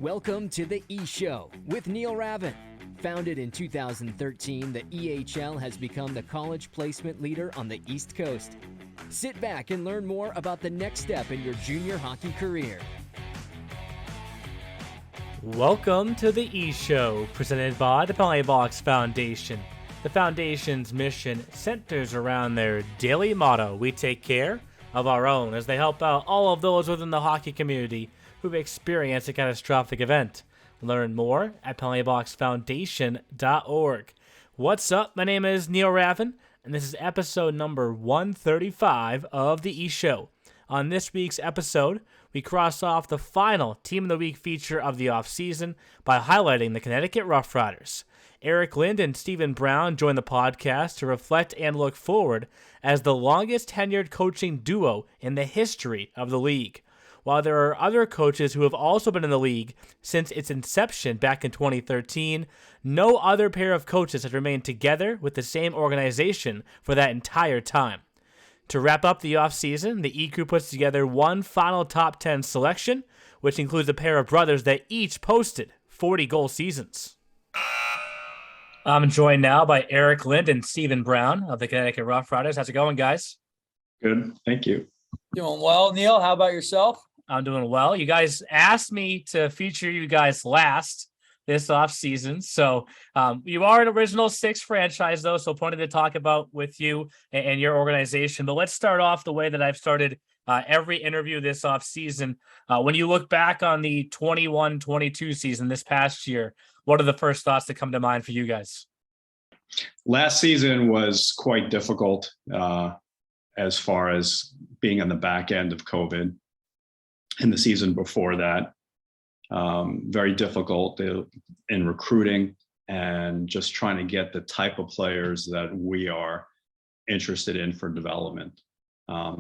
Welcome to the E-Show with Neil Ravin. Founded in 2013, the EHL has become the college placement leader on the East Coast. Sit back and learn more about the next step in your junior hockey career. Welcome to the E-Show, presented by the Penalty Box Foundation. The Foundation's mission centers around their daily motto, we take care of our own, as they help out all of those within the hockey community who've experienced a catastrophic event. Learn more at penaltyboxfoundation.org. What's up? My name is Neil Ravin, and this is episode number 135 of the E-Show. On this week's episode, we cross off the final Team of the Week feature of the offseason by highlighting the Connecticut RoughRiders. Eric Lind and Stephen Brown join the podcast to reflect and look forward as the longest tenured coaching duo in the history of the league. While there are other coaches who have also been in the league since its inception back in 2013, no other pair of coaches has remained together with the same organization for that entire time. To wrap up the offseason, the E-Crew puts together one final top 10 selection, which includes a pair of brothers that each posted 40-goal seasons. I'm joined now by Eric Lind and Stephen Brown of the Connecticut RoughRiders. How's it going, guys? Good, thank you. Doing well, Neil. How about yourself? I'm doing well. You guys asked me to feature you guys last this offseason. So you are an original six franchise, though, so plenty to talk about with you and your organization. But let's start off the way that I've started every interview this offseason. When you look back on the 21-22 season this past year, what are the first thoughts that come to mind for you guys? Last season was quite difficult as far as being on the back end of COVID. And the season before that, very difficult in recruiting and just trying to get the type of players that we are interested in for development.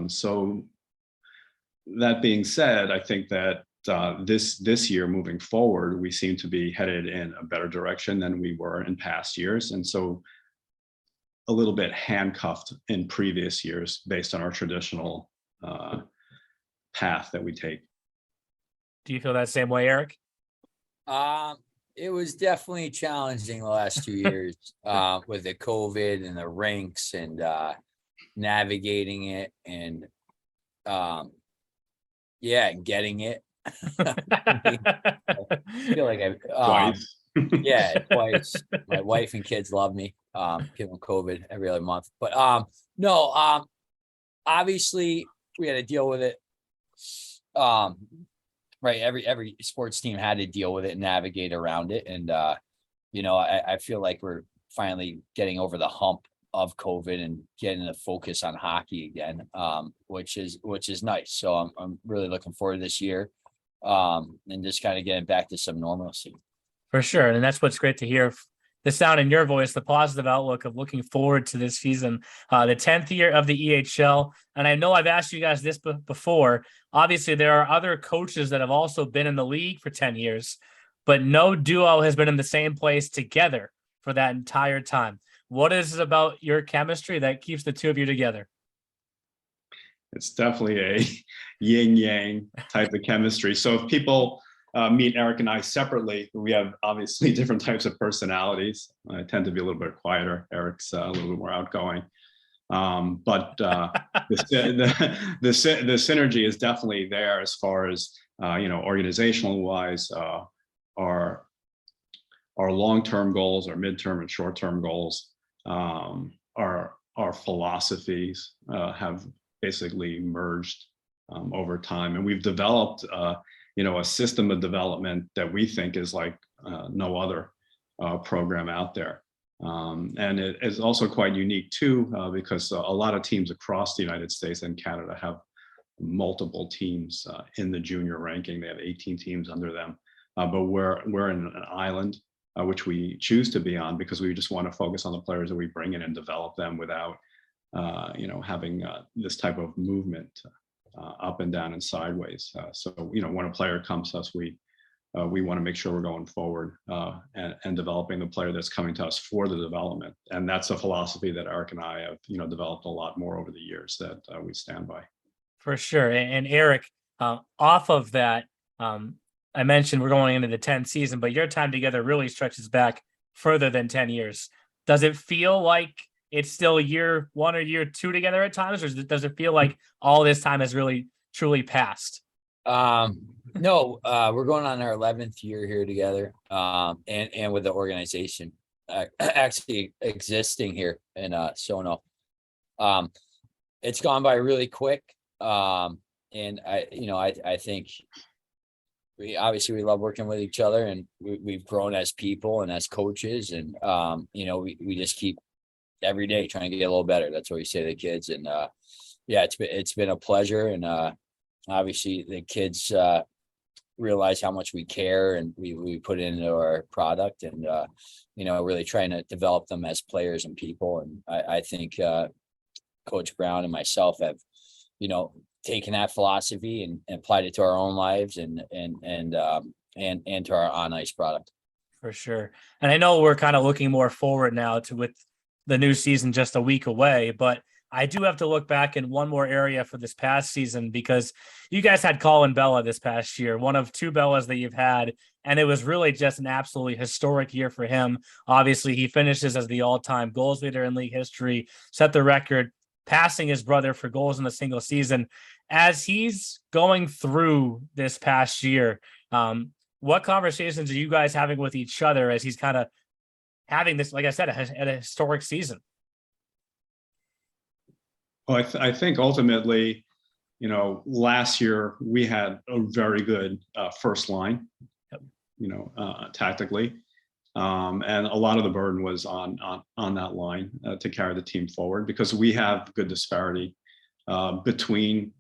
So that being said, I think that this year moving forward, we seem to be headed in a better direction than we were in past years. And so a little bit handcuffed in previous years based on our traditional path that we take. Do you feel that same way, Eric? It was definitely challenging the last 2 years with the COVID and the rinks and navigating it and getting it. I feel like Twice. Twice. My wife and kids love me. Give them COVID every other month. But obviously we had to deal with it. Right. Every sports team had to deal with it and navigate around it. And, I feel like we're finally getting over the hump of COVID and getting the focus on hockey again, which is nice. So I'm really looking forward to this year and just kind of getting back to some normalcy. For sure. And that's what's great to hear. The sound in your voice, the positive outlook of looking forward to this season, the 10th year of the EHL. And I know I've asked you guys this before. Obviously, there are other coaches that have also been in the league for 10 years, but no duo has been in the same place together for that entire time. What is it about your chemistry that keeps the two of you together? It's definitely a yin-yang type of chemistry. So if people meet Eric and I separately, we have obviously different types of personalities. I tend to be a little bit quieter. Eric's a little bit more outgoing. But the synergy is definitely there as far as, organizational wise, our long-term goals, our midterm and short-term goals, our philosophies have basically merged over time. And we've developed a system of development that we think is like no other program out there. And it is also quite unique too, because a lot of teams across the United States and Canada have multiple teams in the junior ranking. They have 18 teams under them, but we're in an island, which we choose to be on because we just want to focus on the players that we bring in and develop them without, having this type of movement up and down and sideways. So when a player comes to us, we want to make sure we're going forward and developing the player that's coming to us for the development. And that's a philosophy that Eric and I have, developed a lot more over the years that we stand by. For sure. And Eric, off of that, I mentioned we're going into the 10th season, but your time together really stretches back further than 10 years. Does it feel like it's still year one or year two together at times, or does it feel like all this time has really truly passed? No, we're going on our 11th year here together, and with the organization actually existing here in Sono. It's gone by really quick, and I think we love working with each other, and we've grown as people and as coaches, and we just keep every day trying to get a little better. That's what we say to the kids, and it's been a pleasure, and obviously the kids realize how much we care and we put into our product, and really trying to develop them as players and people. And I think Coach Brown and myself have taken that philosophy and applied it to our own lives and to our on ice product. For sure. And I know we're kind of looking more forward now with the new season just a week away, but I do have to look back in one more area for this past season, because you guys had Colin Bella this past year, one of two Bellas that you've had, and it was really just an absolutely historic year for him. Obviously, he finishes as the all-time goals leader in league history, set the record, passing his brother for goals in a single season. As he's going through this past year, what conversations are you guys having with each other as he's kind of having this, like I said, a historic season? Well, I think ultimately, last year we had a very good first line, tactically. And a lot of the burden was on that line to carry the team forward, because we have good disparity between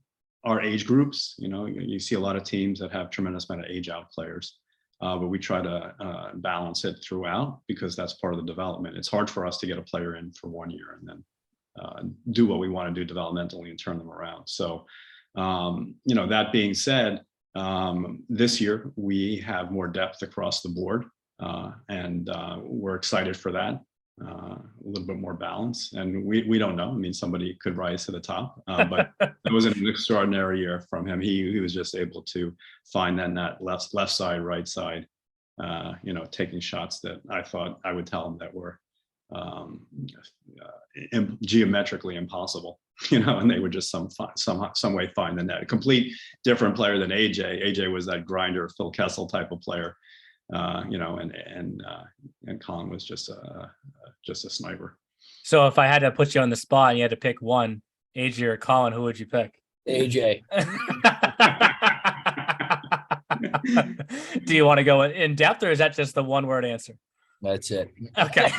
our age groups. You see a lot of teams that have tremendous amount of age out players, but we try to balance it throughout, because that's part of the development. It's hard for us to get a player in for 1 year and then do what we want to do developmentally and turn them around. So, that being said, this year we have more depth across the board, and we're excited for that. A little bit more balance, and we don't know. I mean, somebody could rise to the top, but it was an extraordinary year from him. He was just able to find that left side, right side, taking shots that I thought I would tell him that were geometrically impossible, and they would just some way find the net. A complete different player than AJ. AJ was that grinder, Phil Kessel type of player, and Colin was just a sniper. So if I had to put you on the spot and you had to pick one, AJ or Colin, who would you pick? AJ. Do you want to go in depth, or is that just the one word answer? That's it. Okay.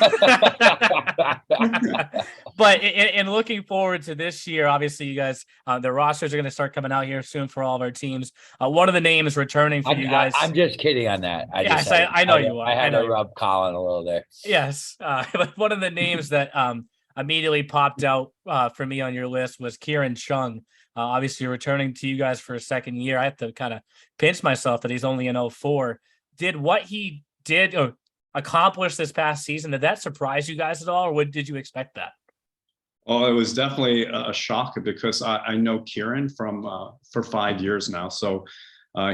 But in looking forward to this year, obviously you guys, the rosters are going to start coming out here soon for all of our teams. One of the names returning for you guys. I'm just kidding on that. I know you are. I had to rub Colin a little there. Yes. But one of the names that immediately popped out for me on your list was Kieran Chung. Obviously returning to you guys for a second year. I have to kind of pinch myself that he's only in 04. Did what he did accomplish this past season, did that surprise you guys at all, or did you expect that? Well, it was definitely a shock, because I know Kieran for 5 years now. So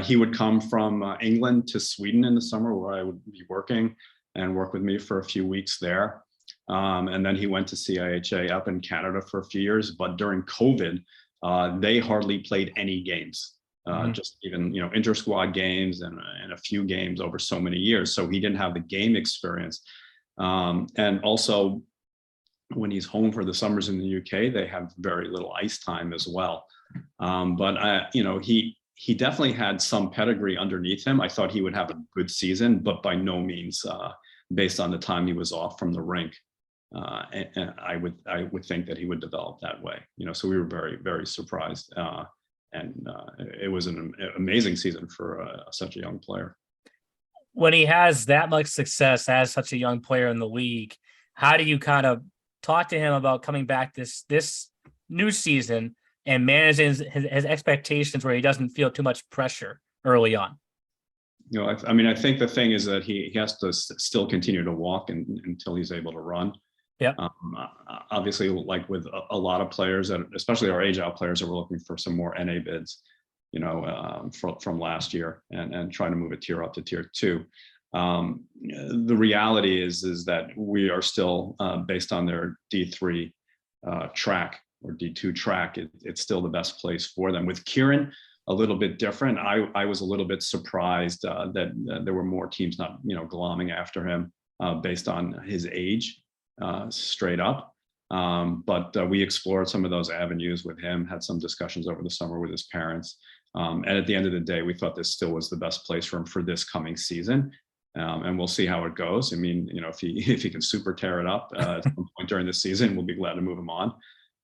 he would come from England to Sweden in the summer, where I would be working, and work with me for a few weeks there. And then he went to CIHA up in Canada for a few years. But during COVID, they hardly played any games. Just even inter-squad games and a few games over so many years. So he didn't have the game experience, and also when he's home for the summers in the UK, they have very little ice time as well. But he definitely had some pedigree underneath him. I thought he would have a good season, but by no means based on the time he was off from the rink. And I would think that he would develop that way. So we were very, very surprised. And it was an amazing season for such a young player. When he has that much success as such a young player in the league, how do you kind of talk to him about coming back this new season and managing his expectations where he doesn't feel too much pressure early on? I think the thing is that he has to still continue to walk until he's able to run. Yeah. Obviously, like with a lot of players, especially our age out players, that were looking for some more NA bids. from last year, and trying to move a tier up to tier 2. The reality is that we are still based on their D3 track or D2 track. It's still the best place for them. With Kieran, a little bit different. I was a little bit surprised that there were more teams not glomming after him based on his age, straight up. But we explored some of those avenues with him, had some discussions over the summer with his parents. And at the end of the day, we thought this still was the best place for him for this coming season. And we'll see how it goes. I mean, if he can super tear it up at some point during the season, we'll be glad to move him on.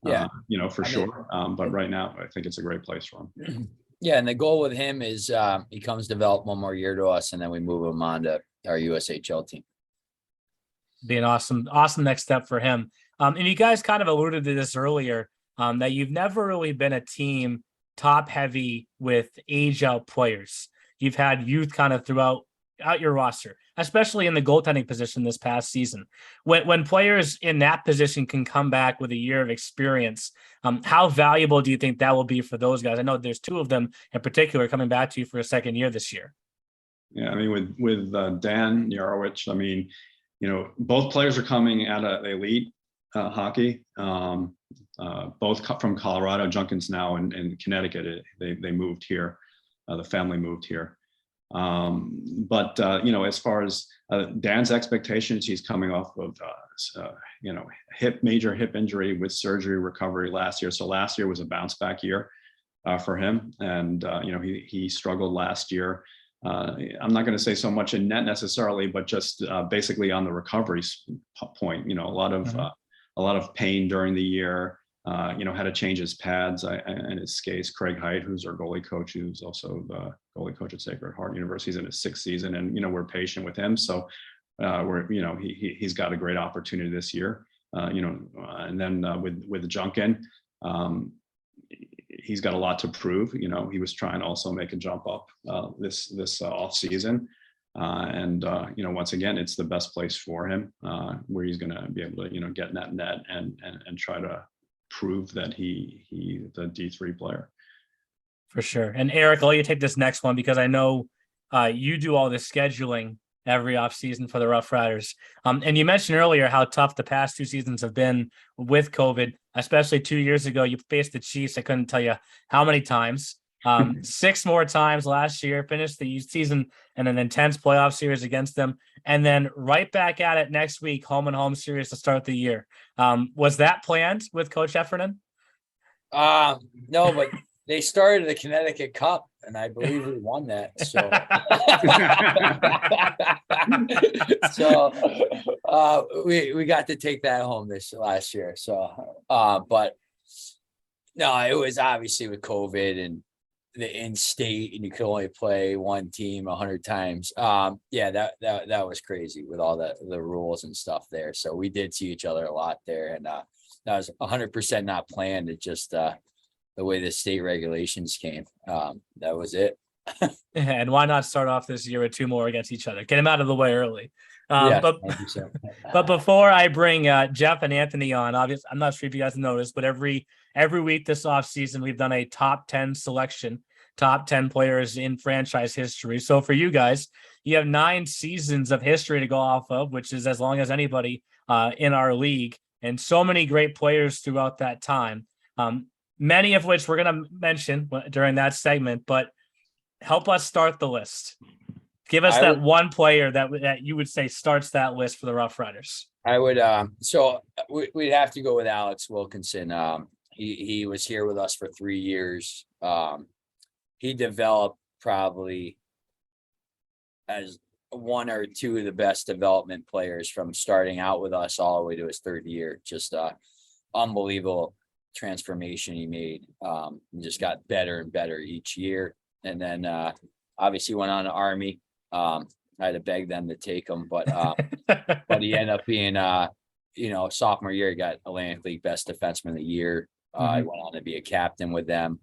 Yeah, for sure. But right now, I think it's a great place for him. Yeah, and the goal with him is he comes develop one more year to us, and then we move him on to our USHL team. Be an awesome next step for him. And you guys kind of alluded to this earlier, that you've never really been a team top heavy with age out players. You've had youth kind of throughout your roster, especially in the goaltending position this past season. When players in that position can come back with a year of experience, how valuable do you think that will be for those guys? I know there's 2 of them in particular coming back to you for a second year this year. Yeah, I mean, with Dan Yarowich, I mean, both players are coming out of elite hockey, both from Colorado. Junkin's now in Connecticut. They moved here. The family moved here. But as far as Dan's expectations, he's coming off of major hip injury with surgery recovery last year. So last year was a bounce back year for him, and he struggled last year. I'm not going to say so much in net necessarily, but just basically on the recovery point. A lot of pain during the year. Had to change his pads and his skates. Craig Height, who's our goalie coach, who's also the goalie coach at Sacred Heart University, is in his 6th season, and we're patient with him. So he's got a great opportunity this year. And then with Junkin, he's got a lot to prove. He was trying to also make a jump up this off season. And once again, it's the best place for him, where he's going to be able to get in that net and try to prove that he's a D3 player. For sure. And Eric, I'll let you take this next one, because I know you do all this scheduling every offseason for the RoughRiders. And you mentioned earlier how tough the past 2 seasons have been with COVID, especially 2 years ago. You faced the Chiefs. I couldn't tell you how many times. 6 more times last year, finished the season in an intense playoff series against them, and then right back at it next week, home and home series to start the year. Was that planned with Coach Heffernan? No, but they started the Connecticut Cup, and I believe we won that. So, we got to take that home last year. So, but no, it was obviously with COVID and the in-state, and you could only play one team 100 times. That was crazy with all the rules and stuff there. So we did see each other a lot there, and that was 100% not planned. It just the way the state regulations came. That was it. And why not start off this year with 2 more against each other? Get them out of the way early. But before I bring Jeff and Anthony on, obviously, I'm not sure if you guys noticed, but every week this offseason, we've done a top 10 selection, top 10 players in franchise history. So for you guys, you have 9 seasons of history to go off of, which is as long as anybody in our league, and so many great players throughout that time, many of which we're going to mention during that segment. But help us start the list. Give us one player that you would say starts that list for the RoughRiders. I would. So we'd have to go with Alex Wilkinson. He was here with us for 3 years. He developed probably as one or two of the best development players from starting out with us all the way to his 3rd year. Just unbelievable transformation he made. He just got better and better each year. And then obviously went on to Army. I had to beg them to take him, but he ended up being sophomore year, he got Atlantic League Best Defenseman of the Year. I went on to be a captain with them.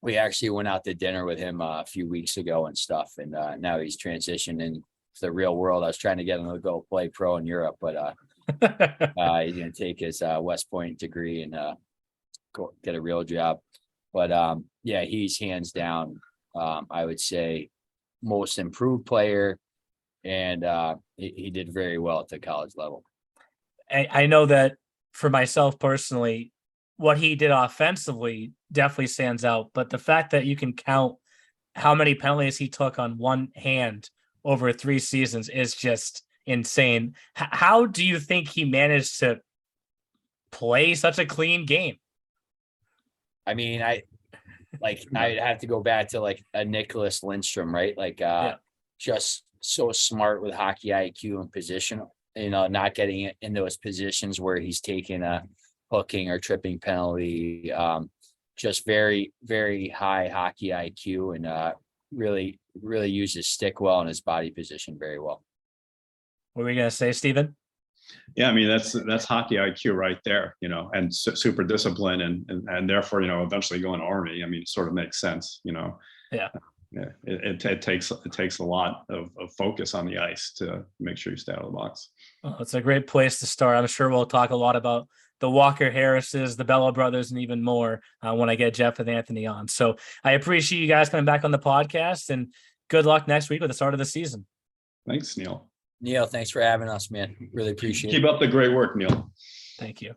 We actually went out to dinner with him a few weeks ago and stuff, and now he's transitioned into the real world. I was trying to get him to go play pro in Europe, but he's going to take his West Point degree and go get a real job. But yeah, he's hands down, I would say, most improved player, and he did very well at the college level. I know that for myself personally, what he did offensively definitely stands out, but the fact that you can count how many penalties he took on one hand over 3 seasons is just insane. How do you think he managed to play such a clean game? I mean, I'd have to go back to like a Nicholas Lindstrom, right? Like just so smart with hockey IQ and position, not getting in those positions where he's taking a hooking or tripping penalty. Just very, very high hockey IQ, and really, really uses stick well and his body position very well. What were you gonna say, Stephen? Yeah, I mean, that's hockey IQ right there, and super discipline, and therefore, eventually going to Army. I mean, it sort of makes sense, Yeah. Yeah, it takes a lot of focus on the ice to make sure you stay out of the box. Well, it's a great place to start. I'm sure we'll talk a lot about the Walker Harrises, the Bella brothers, and even more when I get Jeff and Anthony on. So I appreciate you guys coming back on the podcast, and good luck next week with the start of the season. Thanks, Neil. Neil, thanks for having us, man. Really appreciate it. Keep up the great work, Neil. Thank you.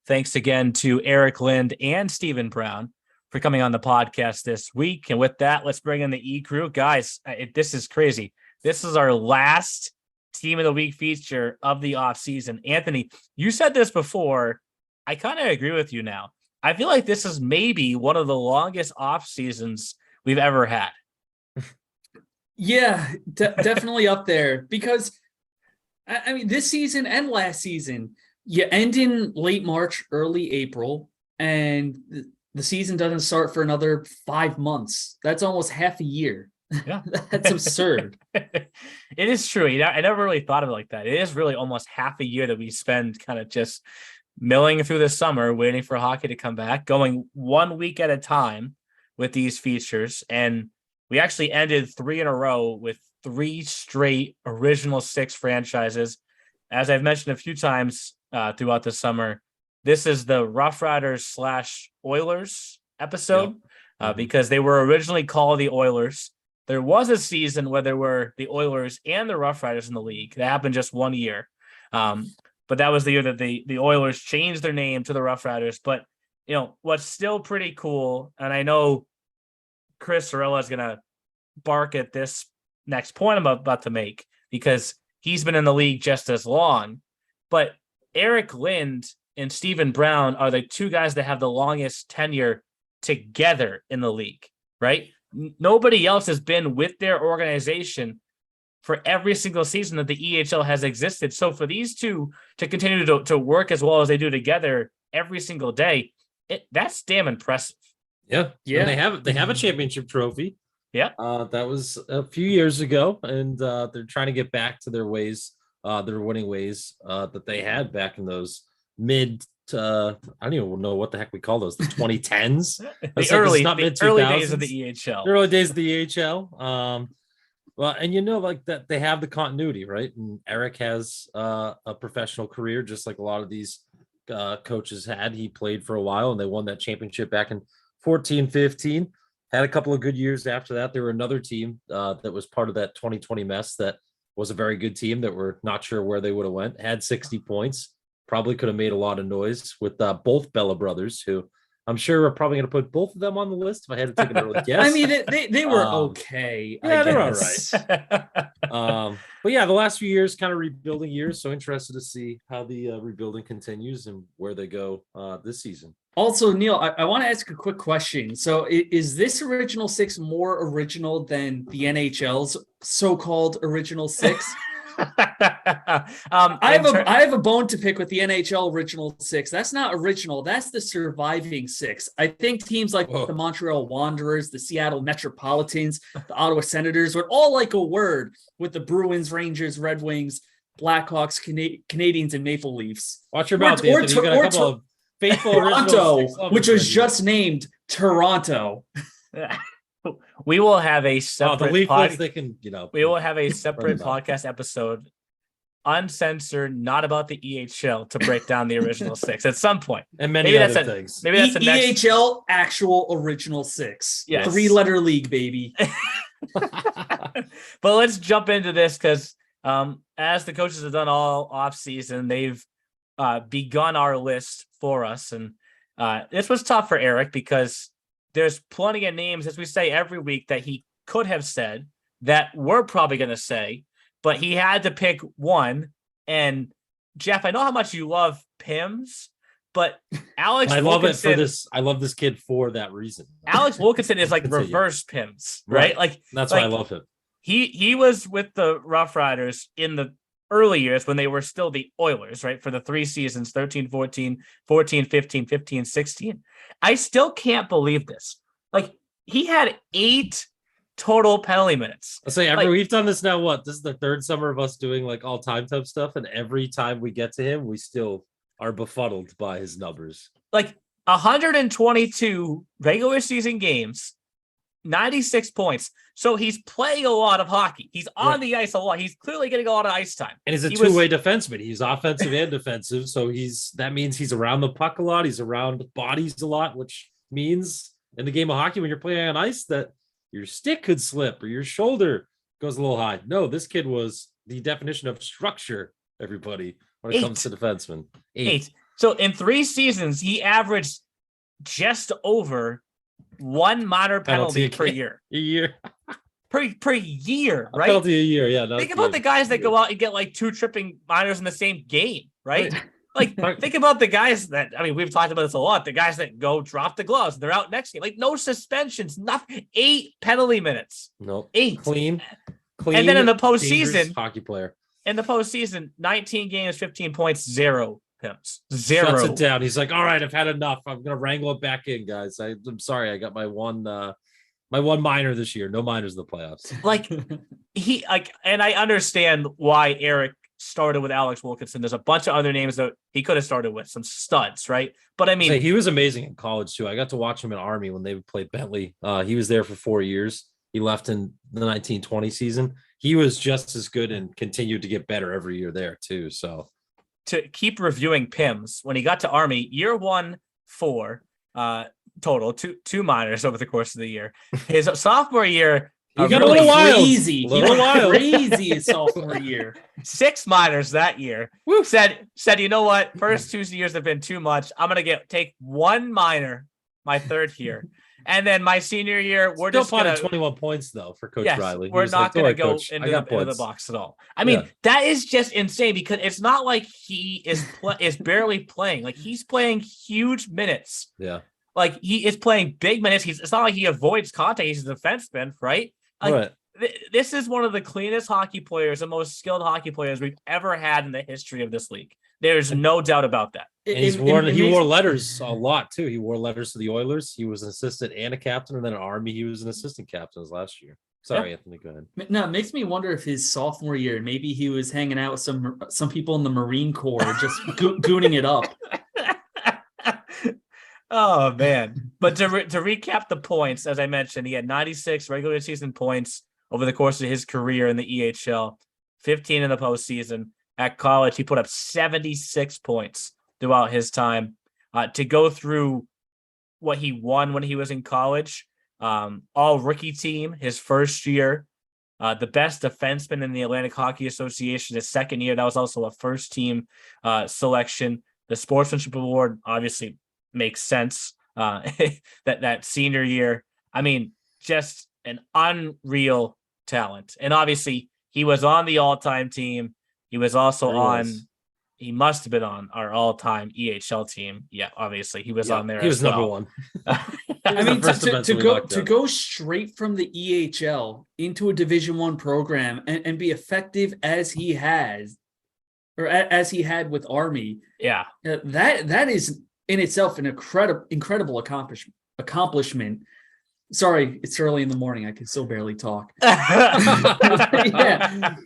Thanks again to Eric Lind and Stephen Brown for coming on the podcast this week. And with that, let's bring in the E crew. Guys, this is crazy. This is our last team of the week feature of the off season. Anthony, you said this before. I kind of agree with you now. I feel like this is maybe one of the longest off seasons we've ever had. Yeah, definitely up there, because I mean, this season and last season, you end in late March, early April, and the season doesn't start for another 5 months. That's almost half a year. Yeah. That's absurd. It is true. I never really thought of it like that. It is really almost half a year that we spend kind of just milling through the summer, waiting for hockey to come back, going 1 week at a time with these features. And we actually ended 3 in a row with 3 straight Original Six franchises. As I've mentioned a few times throughout the summer, this is the RoughRiders / Oilers episode because they were originally called the Oilers. There was a season where there were the Oilers and the RoughRiders in the league. That happened just 1 year. But that was the year that the Oilers changed their name to the RoughRiders. But, what's still pretty cool, and I know Chris Ruella is going to bark at this next point I'm about to make because he's been in the league just as long. But Eric Lind and Stephen Brown are the 2 guys that have the longest tenure together in the league, right? Nobody else has been with their organization for every single season that the EHL has existed. So for these 2 to continue to work as well as they do together every single day, that's damn impressive. Yeah. Yeah. And they have a championship trophy. Yeah. That was a few years ago, and they're trying to get back to their ways, their winning ways that they had back in those mid I don't even know what the heck we call those, the 2010s. the early days of the EHL. The early days of the EHL. Well, and like that they have the continuity, right? And Eric has a professional career, just like a lot of these coaches had. He played for a while, and they won that championship back in 14-15. Had a couple of good years after that. There were another team that was part of that 2020 mess that was a very good team that we're not sure where they would have went. Had 60 points. Probably could have made a lot of noise with both Bella brothers, who I'm sure we're probably going to put both of them on the list if I had to take an early guess. I mean, they were okay. Yeah, they're all guess. right. But yeah, the last few years, kind of rebuilding years. So interested to see how the rebuilding continues and where they go this season. Also, Neil, I want to ask a quick question. So is this Original Six more original than the NHL's so-called Original Six? I have a bone to pick with the NHL Original Six. That's not original. That's the surviving 6. I think teams like the Montreal Wanderers, the Seattle Metropolitans, the Ottawa Senators would all like a word with the Bruins, Rangers, Red Wings, Blackhawks, Canadians, and Maple Leafs. Watch your mouth, Anthony. You got a couple of faithful Toronto, which was just named Toronto. We will have a separate the Leafs, they can, we will have a separate podcast episode uncensored, not about the EHL to break down the original six at some point. And many other things. Maybe that's the next EHL actual original six. Yes. 3-letter league, baby. But let's jump into this because as the coaches have done all off season, they've begun our list for us. And this was tough for Eric because there's plenty of names, as we say every week, that he could have said that we're probably going to say, but he had to pick one. And Jeff, I know how much you love Pims, but Alex I love Wilkinson, it for this. I love this kid for that reason. Alex Wilkinson is like Continue. reverse Pims, right? Like That's like, why I love him. He was with the RoughRiders in the early years when they were still the Oilers, right? For the 3 seasons, 13, 14, 14, 15, 15, 16. I still can't believe this. Like, he had 8 total penalty minutes. I say we've done this now. What? This is the third summer of us doing like all time type stuff. And every time we get to him, we still are befuddled by his numbers. Like 122 regular season games, 96 points. So he's playing a lot of hockey. He's on the ice a lot. He's clearly getting a lot of ice time. And he's a two-way defenseman. He's offensive and defensive. So that means he's around the puck a lot. He's around bodies a lot, which means in the game of hockey, when you're playing on ice, that your stick could slip or your shoulder goes a little high. No, this kid was the definition of structure, everybody, when it comes to defensemen. 8. So in 3 seasons, he averaged just over 1 minor penalty per year. A year. Per year, right? Penalty a year, yeah. Think about the guys that go out and get like 2 tripping minors in the same game, right? Like, think about the guys that, I mean, we've talked about this a lot. The guys that go drop the gloves, they're out next game. Like, no suspensions, nothing. 8 penalty minutes. No. 8. Clean. And then in the postseason, hockey player. In the postseason, 19 games, 15 points, 0 Pims. 0. Shuts it down. He's like, all right, I've had enough. I'm going to wrangle it back in, guys. I'm sorry. I got my one minor this year. No minors in the playoffs. Like, and I understand why Eric started with Alex Wilkinson. There's a bunch of other names that he could have started with, some studs, right? But I mean, he was amazing in college too. I got to watch him in Army when they played Bentley. He was there for 4 years. He left in the 1920 season. He was just as good and continued to get better every year there too. So to keep reviewing Pims, when he got to Army, year 1, 4 total, two minors over the course of the year. His sophomore year, he got a little wild. Crazy. He went crazy his sophomore year. 6 minors that year. Woo. Said, you know what? First 2 years have been too much. I'm gonna take 1 minor my third year. And then my senior year, we're still just going to 21 points though for Coach Riley. We're not going to go into the box at all. I mean, that is just insane because it's not like he is barely playing. Like, he's playing huge minutes. Yeah. Like, he is playing big minutes. It's not like he avoids contact. He's a defenseman, right? Like, this is one of the cleanest hockey players and most skilled hockey players we've ever had in the history of this league. There's no doubt about that. And he wore letters a lot too. He wore letters to the Oilers. He was an assistant and a captain, and then in Army he was an assistant captain last year. Sorry, Anthony, go ahead. No, it makes me wonder if his sophomore year, maybe he was hanging out with some people in the Marine Corps, just gooning it up. Oh man! But to recap the points, as I mentioned, he had 96 regular season points over the course of his career in the EHL, 15 in the postseason. At college, he put up 76 points throughout his time. To go through what he won when he was in college, all rookie team his first year, the best defenseman in the Atlantic Hockey Association his second year. That was also a first team selection. The Sportsmanship Award obviously makes sense. that senior year, I mean, just an unreal talent. And obviously, he was on the all-time team. He was also he must have been on our all-time EHL team. Yeah, obviously he was on there. He was number one. I mean, to go straight from the EHL into a Division I program and be effective as he has, or as he had with Army. Yeah, that is in itself an incredible accomplishment. Sorry, it's early in the morning. I can still barely talk. Yeah.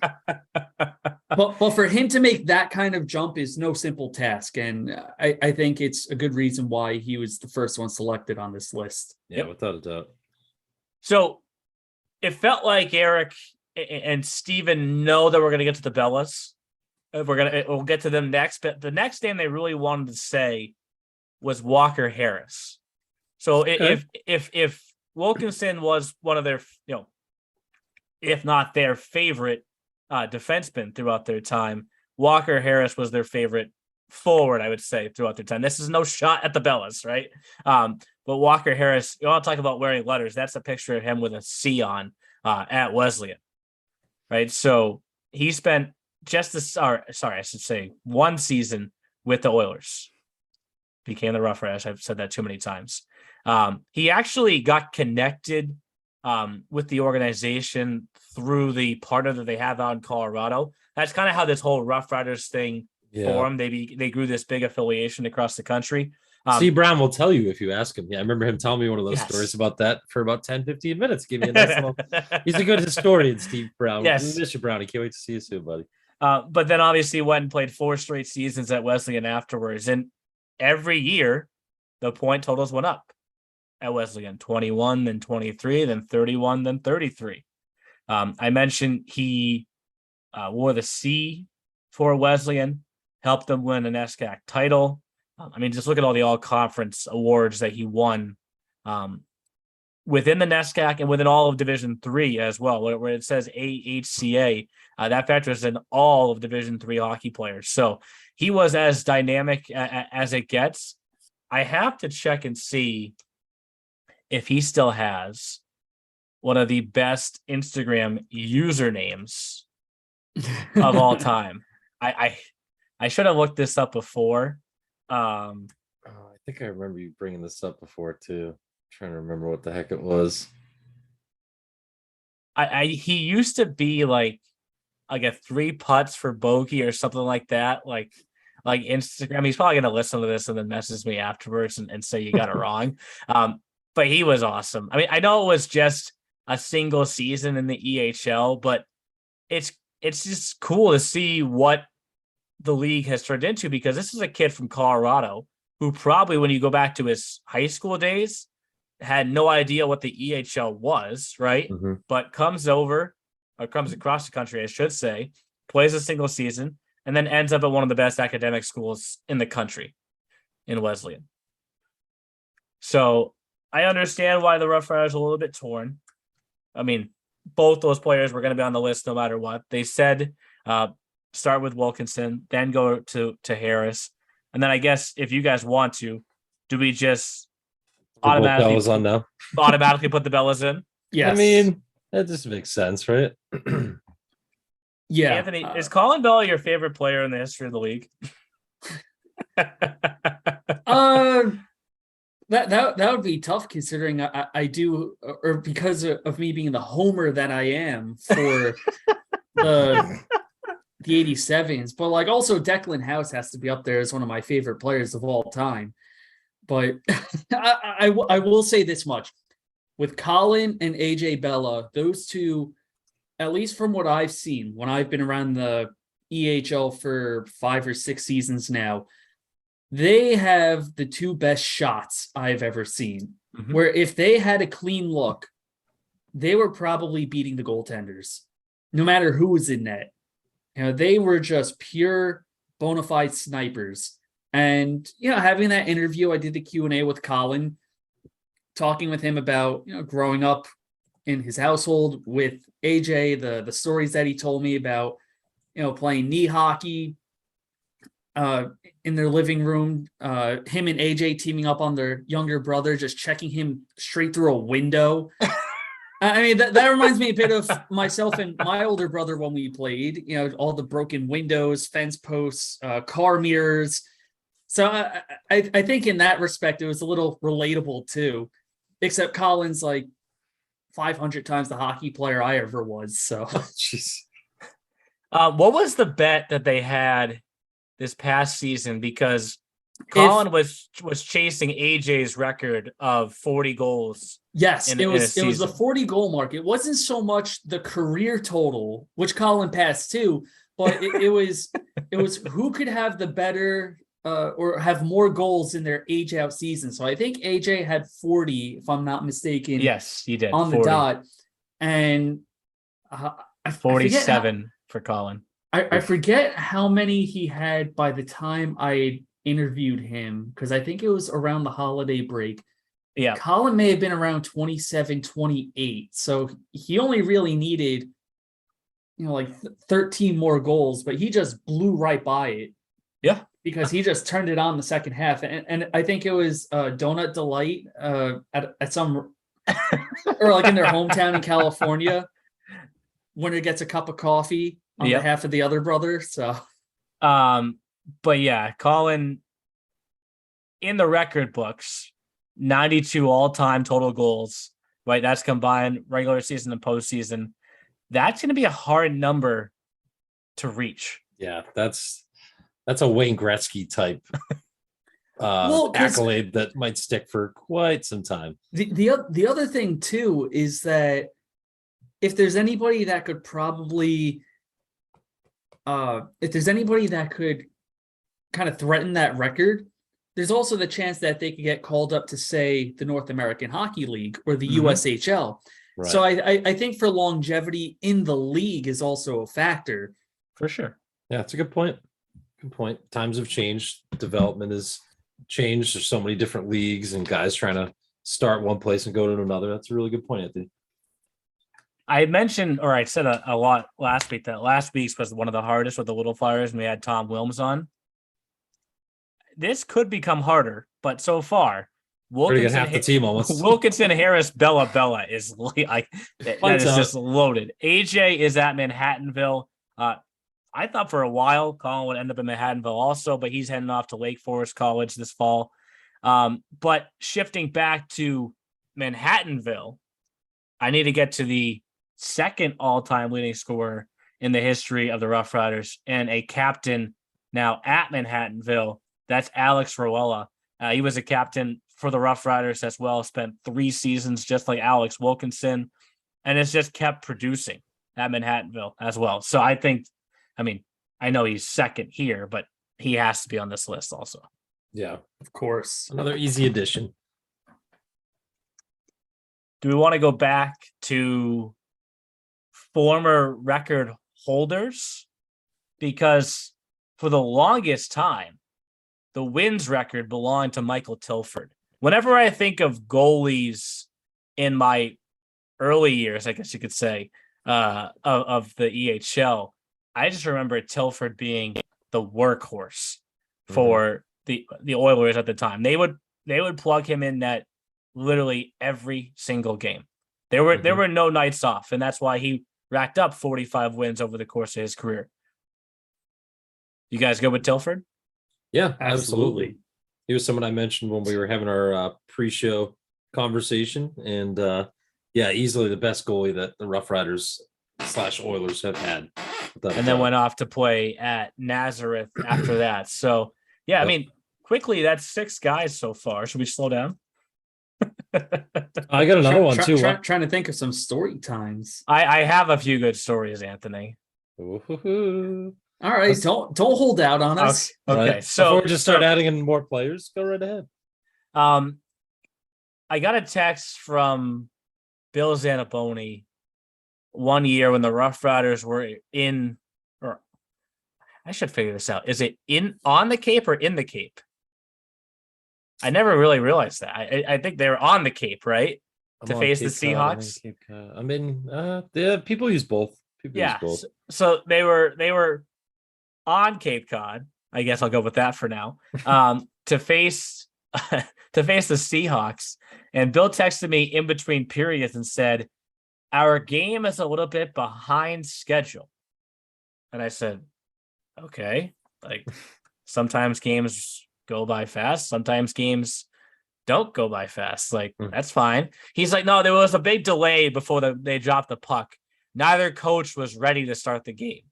But for him to make that kind of jump is no simple task. And I think it's a good reason why he was the first one selected on this list. Yeah, without a doubt. So it felt like Eric and Steven know that we're going to get to the Bellas. we'll get to them next. But the next name they really wanted to say was Walker Harris. So if Wilkinson was one of their, if not their favorite defenseman throughout their time, Walker Harris was their favorite forward, I would say, throughout their time. This is no shot at the Bellas, right? But Walker Harris, you want to talk about wearing letters? That's a picture of him with a C on at Wesleyan, right? So he spent I should say one season with the Oilers. Became the RoughRiders. I've said that too many times. He actually got connected with the organization through the partner that they have out in Colorado. That's kind of how this whole RoughRiders thing formed. They grew this big affiliation across the country. Steve Brown will tell you if you ask him. Yeah, I remember him telling me one of those stories about that for about 10, 15 minutes. Give me a nice little... He's a good historian, Steve Brown. Yes. We miss you, Brownie. Can't wait to see you soon, buddy. But then obviously went and played 4 straight seasons at Wesleyan afterwards. And every year, the point totals went up at Wesleyan. 21, then 23, then 31, then 33. I mentioned he wore the C for Wesleyan, helped them win an SCAC title. Just look at all the all-conference awards that he won within the NESCAC and within all of Division III as well, where it says AHCA. That factors in all of Division III hockey players. So he was as dynamic as it gets. I have to check and see if he still has one of the best Instagram usernames of all time. I should have looked this up before. I think I remember you bringing this up before too. I'm trying to remember what the heck it was. He used to be like a 3 putts for bogey or something like that. Like Instagram. He's probably gonna listen to this and then message me afterwards and say you got it wrong. But he was awesome. I know it was just a single season in the EHL, but it's just cool to see what the league has turned into, because this is a kid from Colorado who probably, when you go back to his high school days, had no idea what the EHL was, right? Mm-hmm. But comes across the country, I should say, plays a single season, and then ends up at one of the best academic schools in the country in Wesleyan. So I understand why the RoughRiders are a little bit torn. Both those players were going to be on the list no matter what. They said start with Wilkinson, then go to Harris. And then I guess if you guys want to, do we just automatically put the Bellas in? Yes. That just makes sense, right? Yeah. Anthony, is Colin Bella your favorite player in the history of the league? That would be tough, considering I do, or because of me being the homer that I am for the 87s, but like also Declan House has to be up there as one of my favorite players of all time. But I will say this much: with Colin and AJ Bella, those two, at least from what I've seen when I've been around the EHL for 5 or 6 seasons now, they have the 2 best shots I've ever seen. Mm-hmm. Where if they had a clean look, they were probably beating the goaltenders, no matter who was in net. They were just pure bona fide snipers. And, having that interview, I did the Q&A with Colin, talking with him about, growing up in his household with AJ, the stories that he told me about, playing knee hockey in their living room, him and AJ teaming up on their younger brother, just checking him straight through a window. That reminds me a bit of myself and my older brother when we played, all the broken windows, fence posts, car mirrors. So I think in that respect, it was a little relatable too, except Colin's like 500 times the hockey player I ever was. So, jeez. What was the bet that they had this past season? Because Colin was chasing AJ's record of 40 goals. Yes, it was the 40 goal mark. It wasn't so much the career total, which Colin passed too, but it was who could have the better or have more goals in their age out season. So I think AJ had 40, if I'm not mistaken. Yes, he did on 40. The dot, and 47 for Colin. I forget how many he had by the time I interviewed him, because I think it was around the holiday break. Yeah. Colin may have been around 27, 28. So he only really needed, 13 more goals, but he just blew right by it. Yeah. Because he just turned it on the second half. And I think it was Donut Delight at some, or like in their hometown in California, winner gets a cup of coffee on behalf of the other brother. So, but yeah, Colin in the record books, 92 all-time total goals, right? That's combined regular season and postseason. That's going to be a hard number to reach. Yeah, that's a Wayne Gretzky type accolade that might stick for quite some time. The other thing too is that if there's anybody that could probably, if there's anybody that could kind of threaten that record, there's also the chance that they could get called up to, say, the North American Hockey League or the USHL. Right. So I think for longevity in the league is also a factor. For sure. Yeah, that's a good point. Good point. Times have changed. Development has changed. There's so many different leagues and guys trying to start one place and go to another. That's a really good point, Anthony. I mentioned, or I said a lot last week, that last week's was one of the hardest with the Little Flyers, and we had Tom Wilms on. This could become harder, but so far, Wilkinson, half the team almost. Wilkinson, Harris, Bella is like that is just loaded. AJ is at Manhattanville. I thought for a while Colin would end up in Manhattanville also, but he's heading off to Lake Forest College this fall. But shifting back to Manhattanville, I need to get to the second all-time leading scorer in the history of the RoughRiders and a captain now at Manhattanville. That's Alex Ruella. He was a captain for the RoughRiders as well, spent 3 seasons just like Alex Wilkinson, and has just kept producing at Manhattanville as well. So I know he's second here, but he has to be on this list also. Yeah, of course. Another easy addition. Do we want to go back to former record holders? Because for the longest time, the wins record belonged to Michael Tilford. Whenever I think of goalies in my early years, I guess you could say, of the EHL, I just remember Tilford being the workhorse for the Oilers at the time. They would plug him in net literally every single game. There were no nights off, and that's why he racked up 45 wins over the course of his career. You guys go with Tilford? Yeah, absolutely. He was someone I mentioned when we were having our pre-show conversation, and easily the best goalie that the RoughRiders / Oilers have had. And then went off to play at Nazareth after that. So, I mean, quickly, that's 6 guys so far. Should we slow down? I got another one too. Trying to think of some story times. I have a few good stories, Anthony. Ooh. All right, don't hold out on us. Okay, right. So before we just start adding in more players, go right ahead. I got a text from Bill Zanaboni one year when the RoughRiders were in, or I should figure this out. Is it on the Cape or in the Cape? I never really realized that. I think they were on the Cape, right? To face the Seahawks. People use both. Use both. So they were on Cape Cod. I guess I'll go with that for now. To face the Seahawks. And Bill texted me in between periods and said, "Our game is a little bit behind schedule." And I said, okay, like sometimes games go by fast. Sometimes games don't go by fast. Like, that's fine. He's like, no, there was a big delay before they dropped the puck. Neither coach was ready to start the game.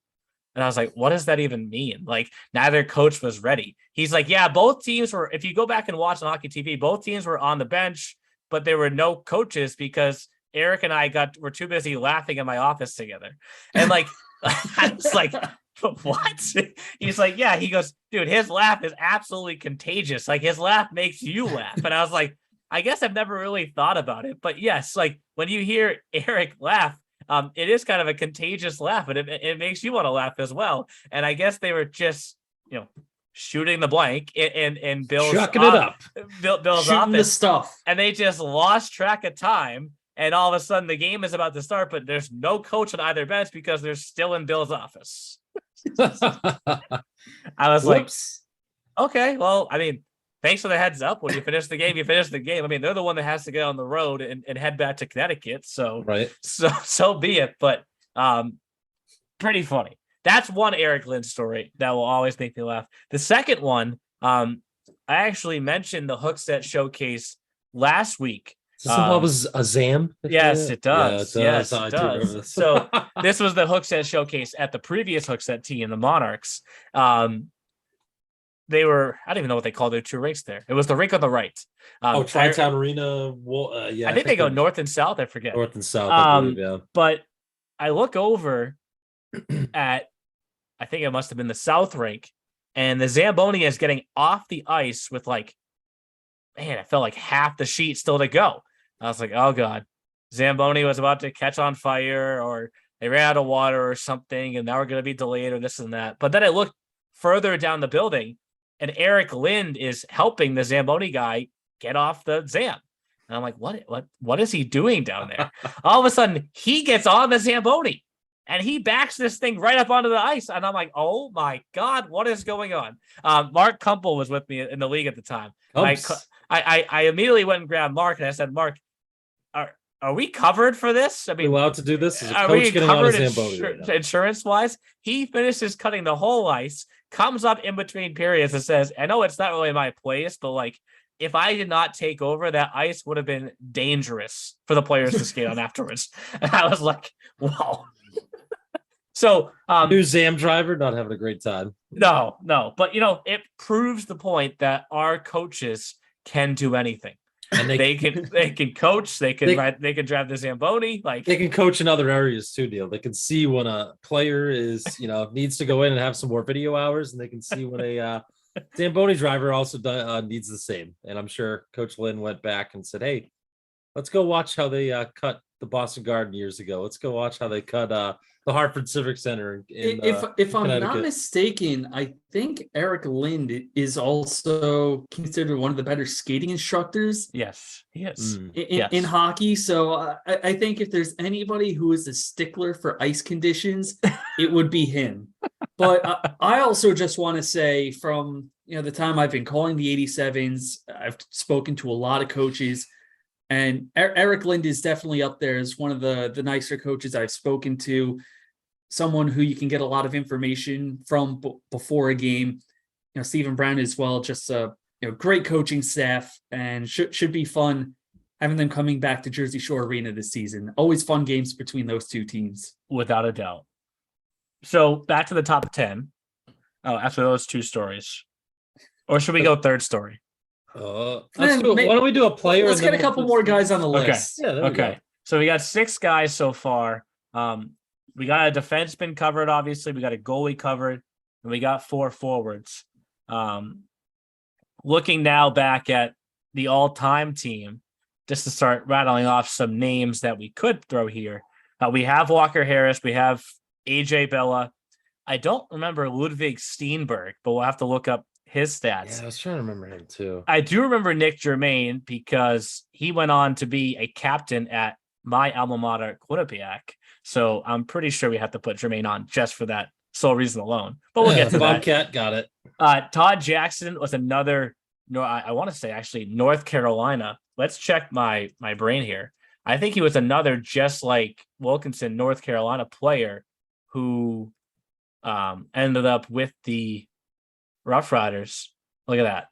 And I was like, what does that even mean? Like, neither coach was ready. He's like, yeah, both teams were, if you go back and watch on Hockey TV, both teams were on the bench, but there were no coaches because Eric and I were too busy laughing in my office together. And like, I was like, what? He's like, yeah, he goes, dude, his laugh is absolutely contagious. Like, his laugh makes you laugh. And I was like, I guess I've never really thought about it, but yes, like when you hear Eric laugh, it is kind of a contagious laugh, and it makes you want to laugh as well. And I guess they were just, shooting the blank in Bill's Chucking it up. Bill's Shooting the office, stuff. and they just lost track of time. And all of a sudden, the game is about to start, but there's no coach on either bench because they're still in Bill's office. I was like, okay, well, I mean, thanks for the heads up. When you finish the game, you finish the game. I mean, they're the one that has to get on the road and head back to Connecticut. So, right. So be it. But pretty funny. That's one Eric Lind story that will always make me laugh. The second one, I actually mentioned the Hookset Showcase last week. Does this involve a ZAM? Yes, it does. Yeah, it does. This. So this was the Hookset Showcase at the previous Hookset team, the Monarchs. They were, I don't even know what they called their two rinks there. It was the rink on the right. Tri-Town Arena. I think they go north and south. I forget. North and south, I believe, yeah. But I look over at, I think it must have been the south rink, and the Zamboni is getting off the ice with I felt like half the sheet still to go. I was like, oh God, Zamboni was about to catch on fire, or they ran out of water or something, and now we're going to be delayed or this and that. But then I looked further down the building, and Eric Lind is helping the Zamboni guy get off the Zam. And I'm like, what is he doing down there? All of a sudden, he gets on the Zamboni, and he backs this thing right up onto the ice. And I'm like, oh my God, what is going on? Mark Kumpel was with me in the league at the time. I immediately went and grabbed Mark, and I said, Mark, are we covered for this? I mean, allowed to do this? Is a coach getting on a Zamboni right now? Insurance-wise? He finishes cutting the whole ice, comes up in between periods and says, I know it's not really my place, but if I did not take over, that ice would have been dangerous for the players to skate on afterwards. And I was like, wow. So new Zam driver not having a great time. No, but it proves the point that our coaches can do anything. And they can coach, they can drive the Zamboni, they can coach in other areas too, Neil. They can see when a player is, needs to go in and have some more video hours, and they can see when a Zamboni driver also needs the same. And I'm sure Coach Lynn went back and said, hey, let's go watch how they cut the Boston Garden years ago. Let's go watch how they cut the Hartford Civic Center. If I'm not mistaken, I think Eric Lind is also considered one of the better skating instructors. Yes, he is. In hockey. So I think if there's anybody who is a stickler for ice conditions, it would be him. But I also just want to say, from the time I've been calling the 87s, I've spoken to a lot of coaches. And Eric Lind is definitely up there as one of the nicer coaches I've spoken to, someone who you can get a lot of information from before a game. Stephen Brown as well, just a great coaching staff, and should be fun having them coming back to Jersey Shore Arena this season. Always fun games between those two teams. Without a doubt. So back to the top 10 after those two stories. Or should we go third story? Why don't we do a player? Let's get a couple more guys on the list. Okay. Okay. So we got 6 guys so far. We got a defenseman covered, obviously. We got a goalie covered, and we got 4 forwards. Looking now back at the all-time team, just to start rattling off some names that we could throw here. We have Walker Harris. We have AJ Bella. I don't remember Ludwig Steenberg, but we'll have to look up his stats. Yeah, I was trying to remember him too. I do remember Nick Germain because he went on to be a captain at my alma mater, Quinnipiac. So I'm pretty sure we have to put Germain on just for that sole reason alone. But we'll get to Bobcat, got it. Todd Jackson was another, I want to say actually North Carolina. Let's check my brain here. I think he was another just like Wilkinson, North Carolina player who ended up with the RoughRiders. Look at that.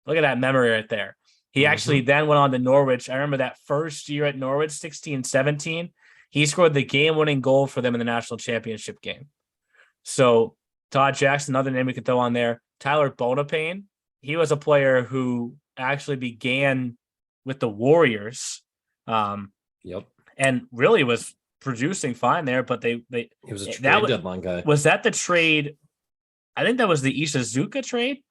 Look at that memory right there. He actually then went on to Norwich. I remember that first year at Norwich, 16-17. He scored the game-winning goal for them in the national championship game. So Todd Jackson, another name we could throw on there. Tyler Bonapane. He was a player who actually began with the Warriors. And really was producing fine there, but he was a trade deadline guy. Was that the trade? I think that was the Ishizuka trade.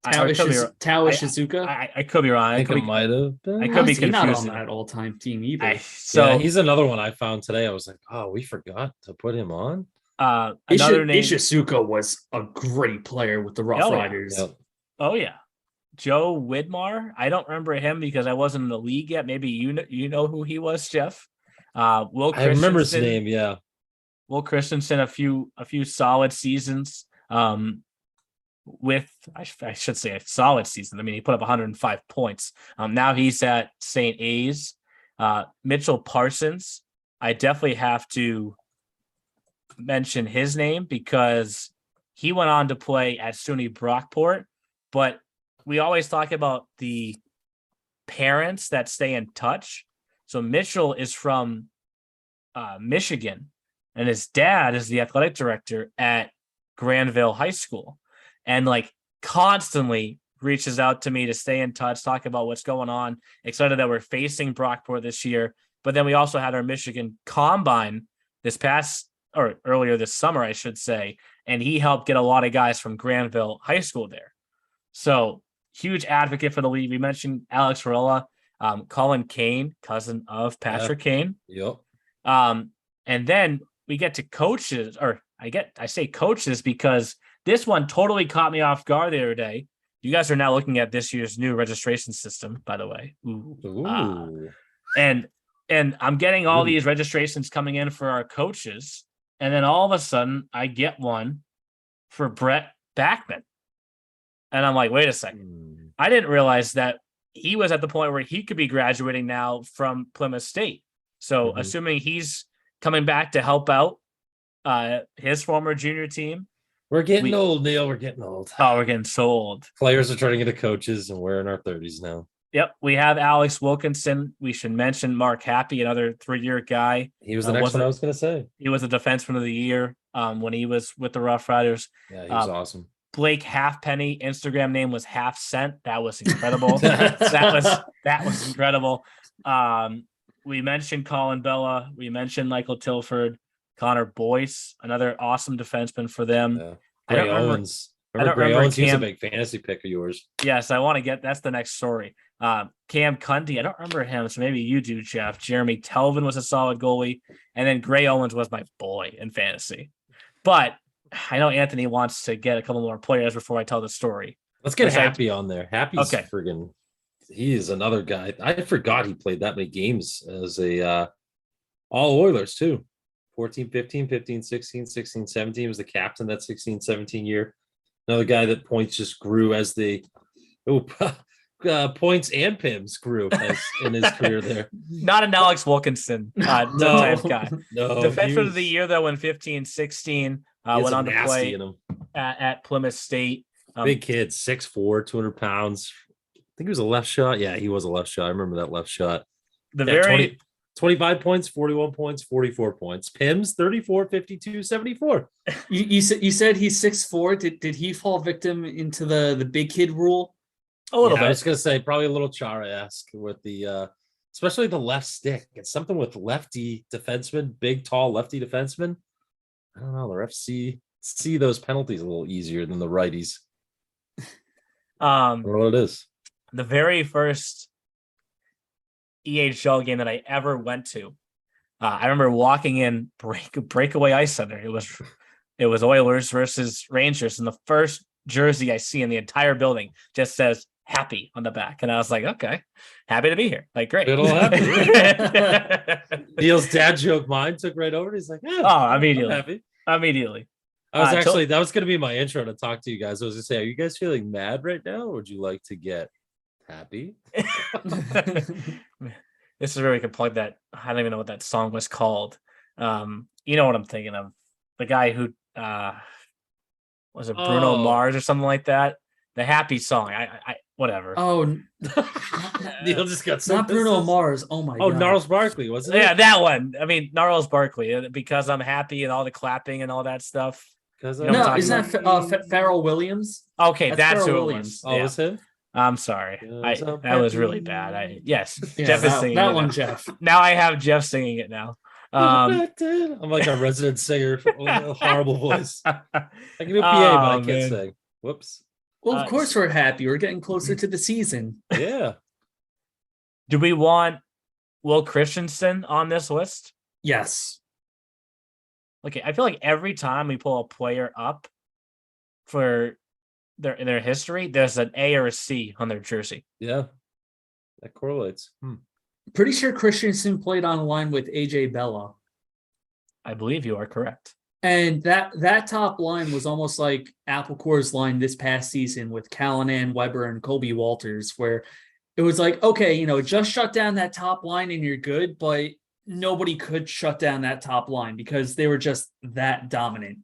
Tao Shizuka. I could be wrong. I think it might have been. I could be He's not on confusing. that all-time team either. So he's another one I found today. I was like, oh, we forgot to put him on. Another name. Ishizuka was a great player with the Rough Riders. Yep. Oh yeah, Joe Whitmore. I don't remember him because I wasn't in the league yet. Maybe you know who he was, Jeff. Will I remember his name. Yeah. Will Christensen, a few solid seasons. With I should say a solid season. I mean, he put up 105 points. Now he's at St. A's. Mitchell Parsons. I definitely have to mention his name because he went on to play at SUNY Brockport. But we always talk about the parents that stay in touch. So Mitchell is from Michigan, and his dad is the athletic director at Granville High School, and like constantly reaches out to me to stay in touch, talk about what's going on. Excited that we're facing Brockport this year, but then we also had our Michigan Combine earlier this summer, I should say, and he helped get a lot of guys from Granville High School there. So huge advocate for the league. We mentioned Alex Ruella, Colin Kane, cousin of Patrick Kane. Yep. And then we get to coaches, I say coaches because this one totally caught me off guard the other day. You guys are now looking at this year's new registration system, by the way. Ooh. And I'm getting all these registrations coming in for our coaches. And then all of a sudden I get one for Brett Bachman. And I'm like, wait a second. I didn't realize that he was at the point where he could be graduating now from Plymouth State. So assuming he's coming back to help out his former junior team. We're getting old, Neil. We're getting old. Oh, we're getting so old. Players are turning into coaches, and we're in our 30s now. Yep. We have Alex Wilkinson. We should mention Mark Happy, another 3-year guy. He was the next one I was going to say. He was a defenseman of the year when he was with the Rough Riders. Yeah, he was awesome. Blake Halfpenny, Instagram name was Half Cent. That was incredible. that was incredible. We mentioned Colin Bella. We mentioned Michael Tilford, Connor Boyce, another awesome defenseman for them. Yeah. Gray Owens. Gray Owens, he was a big fantasy pick of yours. Yes, I want to get that's the next story. Cam Cundy, I don't remember him, so maybe you do, Jeff. Jeremy Telvin was a solid goalie, and then Gray Owens was my boy in fantasy. But I know Anthony wants to get a couple more players before I tell the story. Let's get Happy on there. Happy's friggin'. He is another guy. I forgot he played that many games as a all Oilers too. 14, 15, 15, 16, 16, 17 was the captain that 16, 17 year. Another guy that points just grew as the points and PIMs grew in his career there. Not an Alex Wilkinson type guy. No. Defenseman of the year though in 15, 16 went on to play at Plymouth State. Big kid, 6'4", 200 pounds. I think he was a left shot. Yeah, he was a left shot. I remember that left shot. 25 points, 41 points, 44 points. PIMS 34, 52, 74. You said he's 6'4". Did he fall victim into the big kid rule? A little bit. I was gonna say probably a little Chara-esque with the especially the left stick. It's something with lefty defensemen, big tall lefty defensemen. I don't know. The refs see those penalties a little easier than the righties. I don't know what it is. The very first EHL game that I ever went to, I remember walking in breakaway ice center. It was Oilers versus Rangers, and the first jersey I see in the entire building just says Happy on the back, and I was like, okay, happy to be here. Like, great. Good old Happy. Neil's dad joke mine took right over. He's like, immediately. Happy. Immediately. That was going to be my intro to talk to you guys. I was going to say, are you guys feeling mad right now, or would you like to get happy? This is where we can plug that. I don't even know what that song was called. You know what I'm thinking of? The guy who was it Bruno Mars or something like that? The Happy song. I whatever. Oh, Neil just got not Bruno Mars. Oh my god. Oh, Gnarls Barkley, wasn't it? Yeah, that one. I mean, Gnarls Barkley, because I'm happy and all the clapping and all that stuff. No, isn't that Pharrell Williams? Okay, that's who it Williams. was. Oh, was it? I'm sorry. That was really bad. Jeff is singing that it one, now. Jeff. Now I have Jeff singing it now. I'm like a resident singer, a horrible voice. I can do PA, but I can't sing. Whoops. Well, of course we're happy. We're getting closer to the season. Yeah. Do we want Will Christensen on this list? Yes. Okay, I feel like every time we pull a player up for their history, there's an A or a C on their jersey. Yeah. That correlates. Pretty sure Christensen played on a line with AJ Bella. I believe you are correct. And that top line was almost like Apple Core's line this past season with Callanan, Weber, and Kobe Walters, where it was like, okay, just shut down that top line and you're good, but nobody could shut down that top line because they were just that dominant.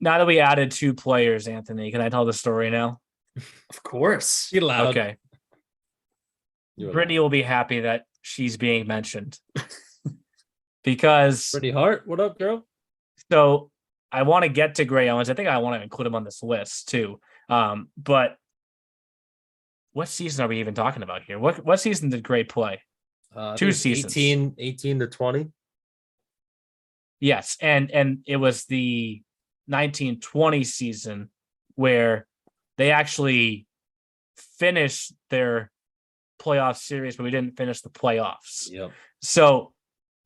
Now that we added 2 players, Anthony, can I tell the story now? Of course. Get loud. Okay. Brittany will be happy that she's being mentioned. Because Brittany Hart, what up, girl? So I want to get to Gray Owens. I think I want to include him on this list too. But what season are we even talking about here? What season did Gray play? 2 seasons. 18 to 20. Yes, and it was the 1920 season where they actually finished their playoff series, but we didn't finish the playoffs. Yep. So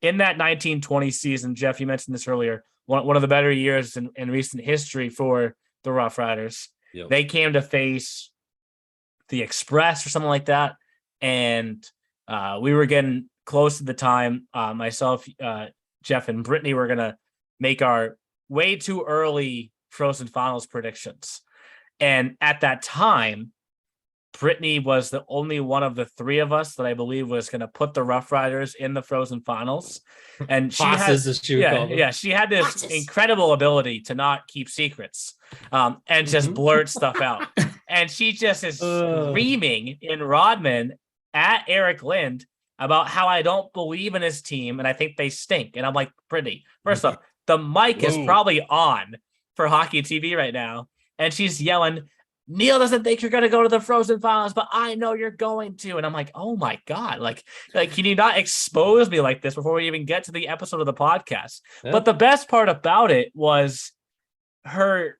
in that 1920 season, Jeff, you mentioned this earlier, one of the better years in recent history for the RoughRiders. Yep. They came to face the Express or something like that, and we were getting close to the time. Myself, Jeff, and Brittany were going to make our way too early Frozen Finals predictions. And at that time, Brittany was the only one of the 3 of us that I believe was going to put the RoughRiders in the Frozen Finals. And she had this incredible ability to not keep secrets and just blurt stuff out. And she just is screaming in Rodman at Eric Lind about how I don't believe in his team and I think they stink. And I'm like, Brittany, first off, the mic is probably on for Hockey TV right now. And she's yelling, Neil doesn't think you're going to go to the Frozen Finals, but I know you're going to. And I'm like, oh my God, like, can you not expose me like this before we even get to the episode of the podcast? Yeah. But the best part about it was her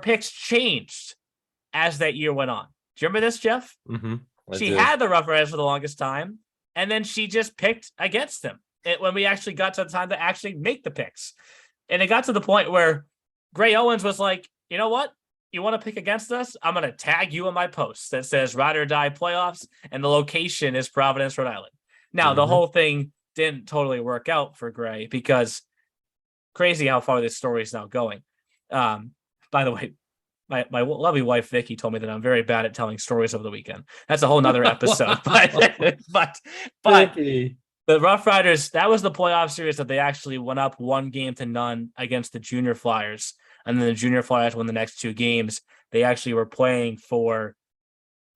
picks changed as that year went on. Do you remember this, Jeff? Mm-hmm. She had the RoughRiders for the longest time, and then she just picked against them when we actually got to the time to actually make the picks. And it got to the point where Gray Owens was like, you know what? You want to pick against us? I'm going to tag you in my post that says Ride or Die Playoffs, and the location is Providence, Rhode Island. Now, the whole thing didn't totally work out for Gray because crazy how far this story is now going. By the way, my lovely wife, Vicky, told me that I'm very bad at telling stories over the weekend. That's a whole nother episode. but the RoughRiders, that was the playoff series that they actually went up 1-0 against the Junior Flyers. And then the Junior Flyers won the next 2 games. They actually were playing for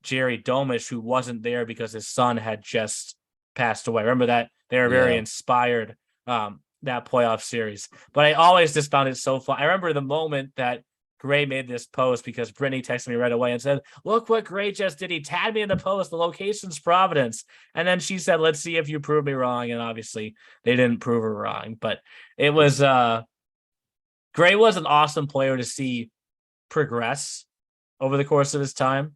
Jerry Domish, who wasn't there because his son had just passed away. Remember that? They were very inspired, that playoff series. But I always just found it so fun. I remember the moment that Gray made this post because Brittany texted me right away and said, look what Gray just did. He tagged me in the post. The location's Providence. And then she said, let's see if you prove me wrong. And obviously they didn't prove her wrong. But it was Gray was an awesome player to see progress over the course of his time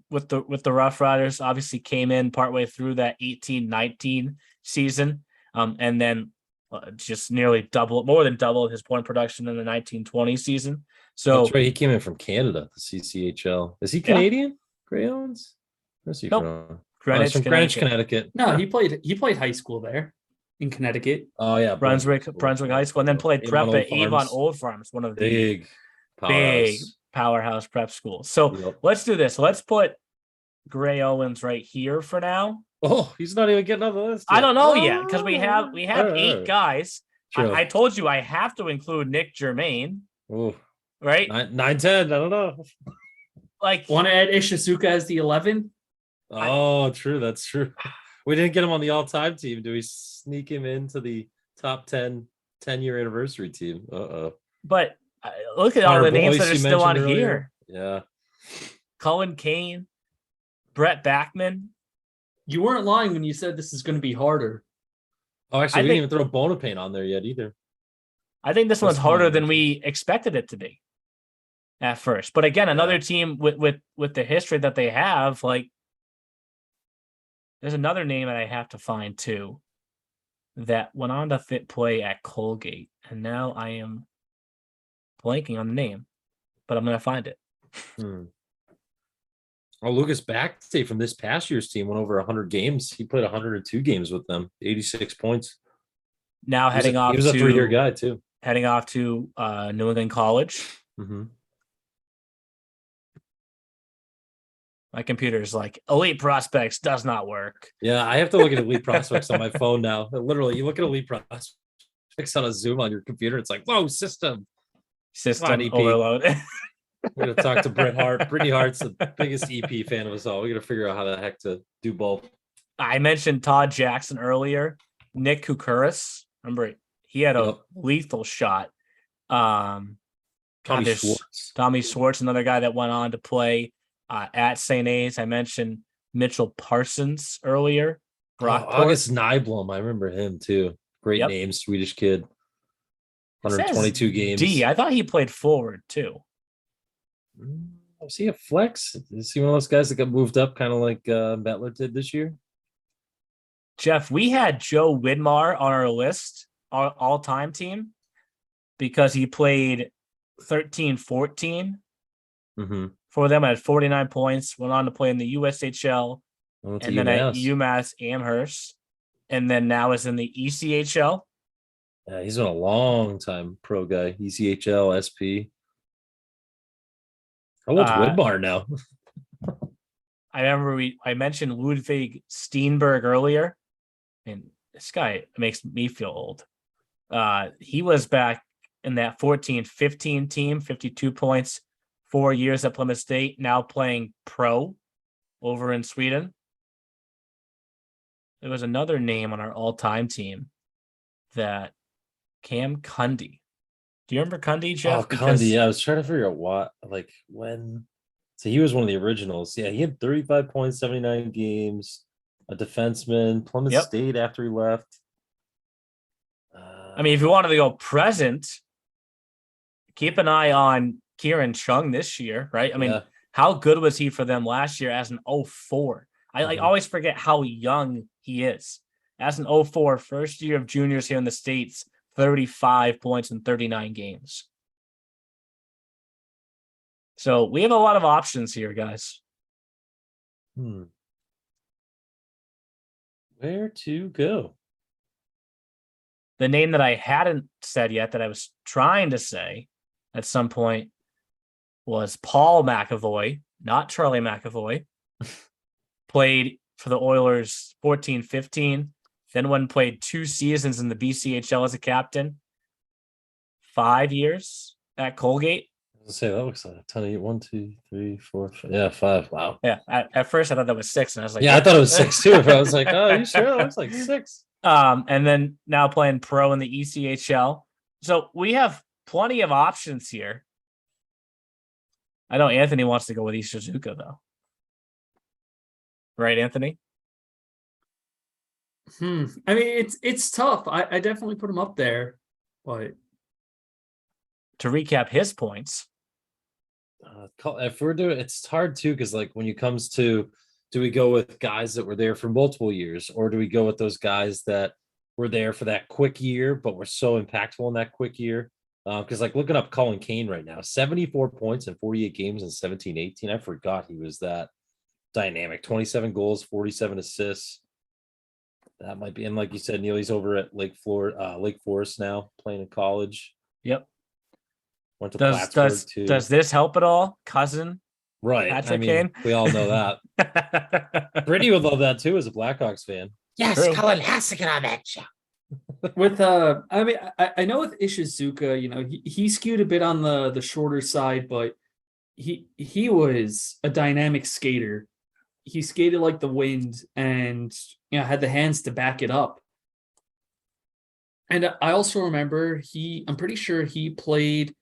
with the RoughRiders. Obviously came in partway through that 18-19 season and then just nearly more than doubled his point production in the 1920 season. So that's right. He came in from Canada, the CCHL. Is he Canadian? Gray Owens? Where's he from? Greenwich, Greenwich, Connecticut. No, he played high school there in Connecticut. Oh yeah, Brunswick High School, and then played prep at Avon Old Farms, one of the big powerhouse prep schools. So let's do this. Let's put Gray Owens right here for now. Oh, he's not even getting on the list yet. I don't know yet because we have 8 guys. I told you I have to include Nick Germain. Oh, right? 9-10. I don't know. Like, want to add Ishizuka as the 11? Oh, true. That's true. We didn't get him on the all-time team. Do we sneak him into the top 10-year anniversary team? But look at all the names that are still on earlier. here. Yeah. Cullen Kane, Brett Bachman. You weren't lying when you said this is going to be harder. Oh, actually, we didn't even throw Bonapane on there yet either. I think this one's harder than we expected it to be. at first. But again, another team with the history that they have, like there's another name that I have to find too that went on to play at Colgate, and now I am blanking on the name, but I'm gonna find it. Oh, Lucas Backstay from this past year's team went over 100 games. He played 102 games with them, 86 points. Now He was a 3-year guy too. Heading off to New England College. Mm-hmm. My computer's like elite prospects does not work. Yeah, I have to look at elite prospects on my phone now. Literally, you look at elite prospects on a Zoom on your computer, it's like, whoa, system overload. We're gonna talk to Brittany Hart's the biggest EP fan of us all. We gotta figure out how the heck to do both. I mentioned Todd Jackson earlier. Nick Kukuris, remember he had a lethal shot. Tommy Schwartz, another guy that went on to play at St. A's. I mentioned Mitchell Parsons earlier. August Nyblom, I remember him too. Great name, Swedish kid. 122 games. I thought he played forward too. Was he a flex? Is he one of those guys that got moved up, kind of like Bettler did this year? Jeff, we had Joe Whitmore on our list, our all-time team, because he played 13-14 for them at 49 points, went on to play in the USHL, and then at UMass Amherst, and then now is in the ECHL. Yeah, he's been a long time pro guy. ECHL, SP. How old's Whitmore now? I remember I mentioned Ludwig Steenberg earlier, and this guy makes me feel old. He was back in that 14-15 team, 52 points, 4 years at Plymouth State, now playing pro over in Sweden. There was another name on our all-time team that Cam Cundy. Do you remember Cundy, Jeff? Cundy, yeah. I was trying to figure out when. So he was one of the originals. Yeah, he had 35 points, 79 games, a defenseman, Plymouth State after he left. I mean, if you wanted to go present, keep an eye on Kieran Chung this year, right? I mean, how good was he for them last year as an 04? I always forget how young he is. As an 04, first year of juniors here in the States, 35 points in 39 games. So we have a lot of options here, guys. Where to go? The name that I hadn't said yet that I was trying to say at some point was Paul McAvoy, not Charlie McAvoy. Played for the Oilers 14-15. Then played 2 seasons in the BCHL as a captain. 5 years at Colgate. I was gonna say that looks like a ton of 1, 2, 3, 4, 5. Yeah, 5. Wow. Yeah. At first I thought that was 6, and I was like, I thought it was 6 too. But I was like, oh, you sure? That looks like 6. And then now playing pro in the ECHL. So we have plenty of options here. I know Anthony wants to go with Ishizuka though. Right, Anthony? I mean, it's tough. I definitely put him up there, but to recap his points, if we're doing, it's hard too, because like when it comes to, do we go with guys that were there for multiple years, or do we go with those guys that were there for that quick year but were so impactful in that quick year? Because like looking up Colin Kane right now, 74 points in 48 games in 17-18. I forgot he was that dynamic. 27 goals, 47 assists. That might be, and like you said, Neil, he's over at Lake Forest now, playing in college. Yep. Went to Plattsburgh too. Does this help at all, cousin? Right. Patrick Kane? We all know that. Brittany would love that too as a Blackhawks fan. Yes, true. Colin has to get on that show. With I mean, I know with Ishizuka, you know, he skewed a bit on the shorter side, but he was a dynamic skater. He skated like the wind, and had the hands to back it up. And I also remember I'm pretty sure he played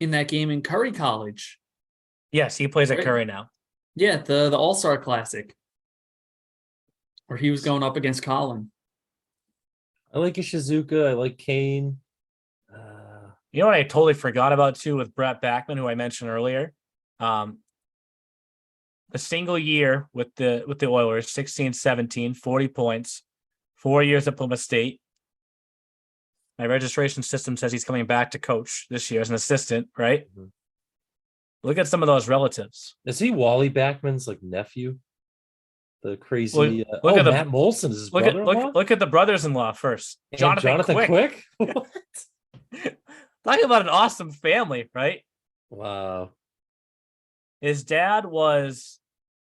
in that game in Curry College. Yes, he plays at Curry now. Yeah, the All-Star Classic, where he was going up against Colin. I like Ishizuka. I like Kane. You know what I totally forgot about too with Brett Bachman, who I mentioned earlier. A single year with the Oilers, 16-17, 40 points, 4 years at Plymouth State. My registration system says he's coming back to coach this year as an assistant, right? Mm-hmm. Look at some of those relatives. Is he Wally Bachman's like nephew? The crazy. Look at Matt Molson is his brother-in-law? Look at the brothers-in-law first. And Jonathan Quick. What? Talking about an awesome family, right? Wow. His dad was,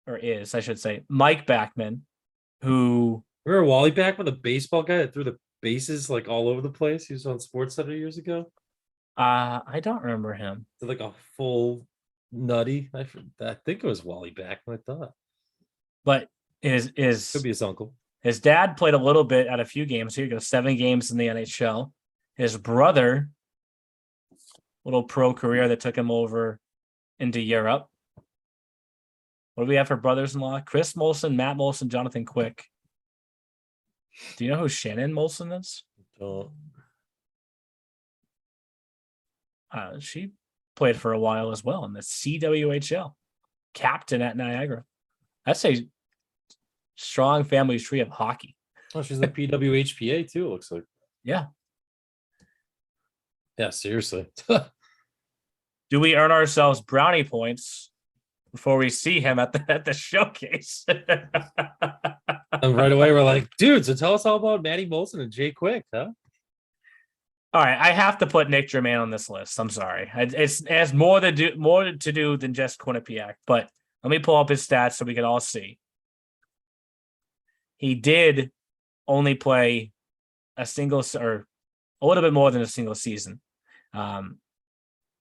or is, I should say, Mike Bachman, who. Remember Wally Bachman, the baseball guy that threw the bases like all over the place? He was on SportsCenter years ago. I don't remember him. Did like a full nutty. I think it was Wally Bachman, I thought. But Could be his uncle. His dad played a little bit at a few games. Here you go, 7 games in the NHL. His brother, little pro career that took him over into Europe. What do we have for brothers-in-law? Chris Molson, Matt Molson, Jonathan Quick. Do you know who Shannon Molson is? She played for a while as well in the CWHL. Captain at Niagara. That's a strong family tree of hockey. Oh, she's the PWHPA too, it looks like. Yeah. Yeah, seriously. Do we earn ourselves brownie points before we see him at the showcase? And right away we're like, dude, so tell us all about Matty Molson and Jay Quick, huh? All right, I have to put Nick Germain on this list. I'm sorry. It has more to do than just Quinnipiac, but let me pull up his stats so we can all see. He did only play a little bit more than a single season.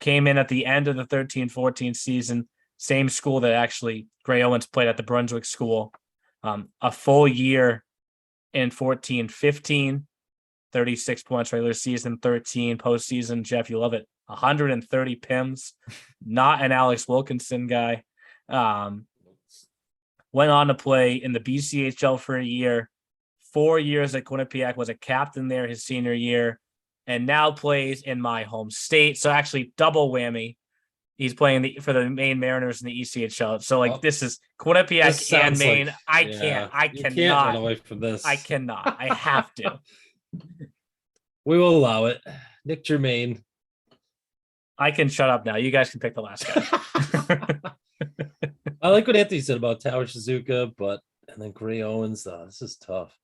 Came in at the end of the 13-14 season, same school that actually Gray Owens played at, the Brunswick school. A full year in 14-15, 36 points regular season, 13 postseason. Jeff, you love it. 130 PIMs. Not an Alex Wilkinson guy. Went on to play in the BCHL for a year. 4 years at Quinnipiac, was a captain there his senior year, and now plays in my home state. So actually double whammy. He's playing for the Maine Mariners in the ECHL. So this is Quinnipiac and Maine. Like, I you cannot can't run away from this. I cannot. I have to. We will allow it. Nick Germain. I can shut up now. You guys can pick the last guy. I like what Anthony said about Tower Shizuka, and then Gray Owens. This is tough.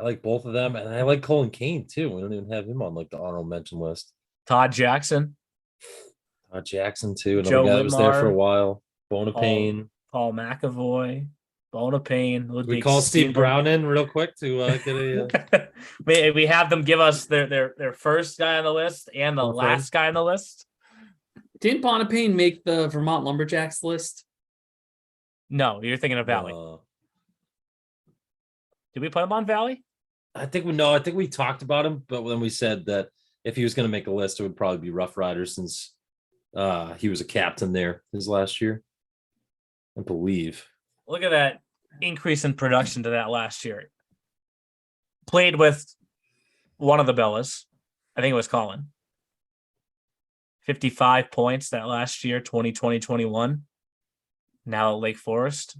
I like both of them, and I like Colin Kane too. We don't even have him on like the honorable mention list. Todd Jackson. Todd Jackson too. Another Joe guy that was there for a Whitmore. while. Bonapane. Paul McAvoy. Bonapane. We call Steve Brown in real quick to get a. We have them give us their first guy on the list and the last guy on the list. Didn't Bonapane make the Vermont Lumberjacks list? No, you're thinking of Valley. Did we put him on Valley? I think we talked about him, but then we said that if he was going to make a list, it would probably be RoughRiders since he was a captain there his last year, I believe. Look at that increase in production to that last year. Played with one of the Bellas. I think it was Colin. 55 points that last year, 2020-21. Now at Lake Forest.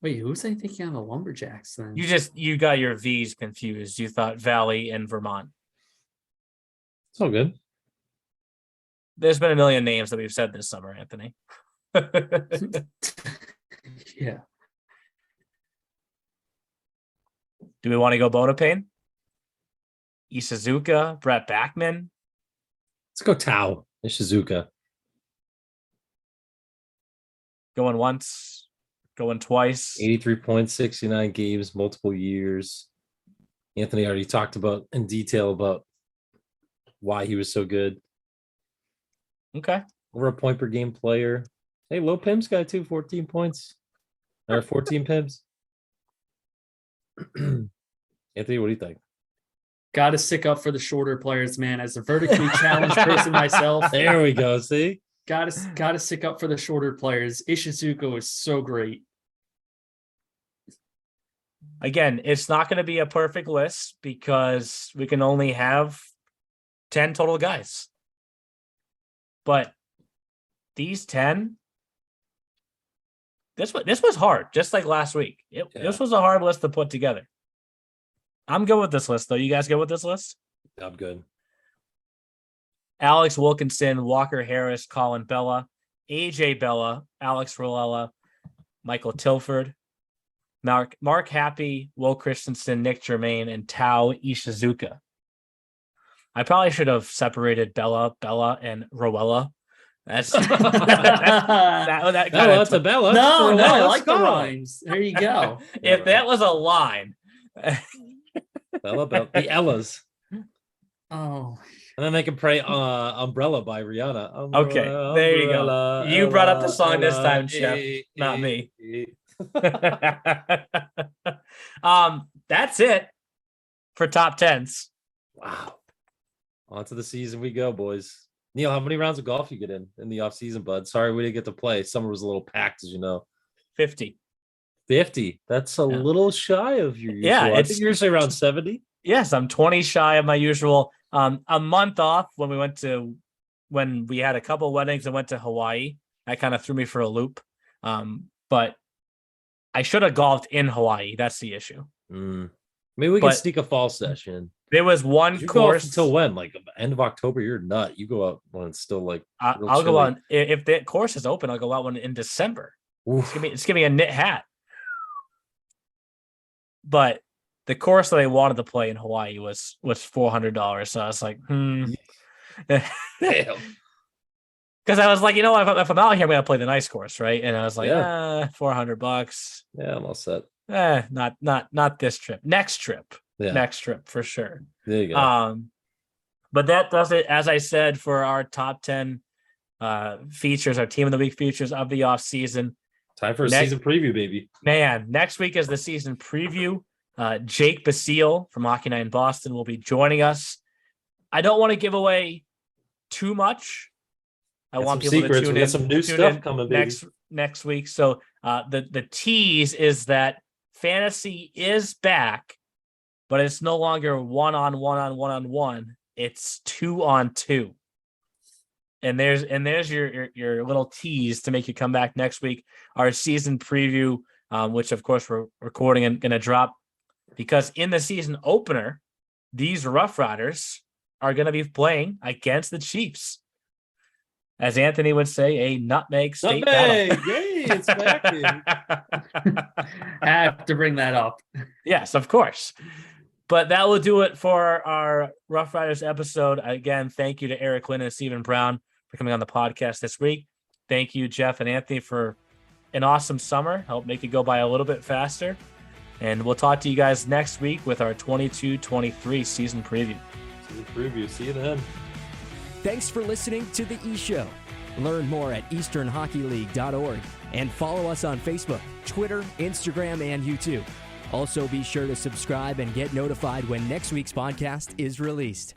Wait, who's I thinking on the Lumberjacks then? You got your V's confused. You thought Valley and Vermont. It's all good. There's been a million names that we've said this summer, Anthony. Yeah. Do we want to go Bonapane? Ishizuka, Brett Bachman. Let's go Tao. Ishizuka. Going once, going twice. 83 points, 69 games, multiple years. Anthony already talked about in detail about why he was so good. Okay. Over a point per game player. Hey, low Pims guy too, 14 points. Or 14 Pims. Anthony, what do you think? Got to stick up for the shorter players, man. As a vertically challenged person myself. There we go. See? Got to stick up for the shorter players. Ishizuka is so great. Again, it's not going to be a perfect list because we can only have 10 total guys. But these 10, this was hard, just like last week. This was a hard list to put together. I'm good with this list, though. You guys good with this list? I'm good. Alex Wilkinson, Walker Harris, Colin Bella, AJ Bella, Alex Ruella, Michael Tilford, Mark Happy, Will Christensen, Nick Germain, and Tao Ishizuka. I probably should have separated Bella, and Ruella. That's that's a Bella. No, I like the rhymes. There you go. If that was a line. Bella, the Ellas. Oh. And then they can pray Umbrella by Rihanna. Okay, there you go. You brought up the song this time, Chef, not me. That's it for top 10s. Wow. On to the season we go, boys. Neil, how many rounds of golf you get in the off season, bud? Sorry we didn't get to play. Summer was a little packed, as you know. 50. That's a little shy of your usual. Yeah, I think you're usually around 70. Yes, I'm 20 shy of my usual. A month off when we had a couple weddings and went to Hawaii. That kind of threw me for a loop. But I should have golfed in Hawaii. That's the issue. Maybe we can sneak a fall session. There was one course until when? Like end of October? You're nut. You go out when it's still like. I'll go on if the course is open. I'll go out one in December. It's gonna be a knit hat. But the course that I wanted to play in Hawaii was $400. So I was like, because I was like, if I'm out here, I'm gonna play the nice course, right? And I was like, $400. Yeah, I'm all set. Not this trip. Next trip. Yeah. Next trip for sure. There you go. But that does it, as I said, for our top 10 features, our team of the week features of the off season. Time for a season preview, baby. Man, next week is the season preview. Jake Basile from Hockey Night in Boston will be joining us. I don't want to give away too much. I want people to tune in. Some new stuff coming next week. So the tease is that fantasy is back, but it's no longer 1-on-1. It's 2-on-2. And there's your little tease to make you come back next week. Our season preview, which of course we're recording and going to drop, because in the season opener, these RoughRiders are going to be playing against the Chiefs. As Anthony would say, a nutmeg state battle. Yay, it's back. I have to bring that up. Yes, of course. But that will do it for our RoughRiders episode. Again, thank you to Eric Lynn and Stephen Brown for coming on the podcast this week. Thank you, Jeff and Anthony, for an awesome summer. Help make it go by a little bit faster. And we'll talk to you guys next week with our 22-23 season preview. See you then. Thanks for listening to The E-Show. Learn more at easternhockeyleague.org and follow us on Facebook, Twitter, Instagram, and YouTube. Also, be sure to subscribe and get notified when next week's podcast is released.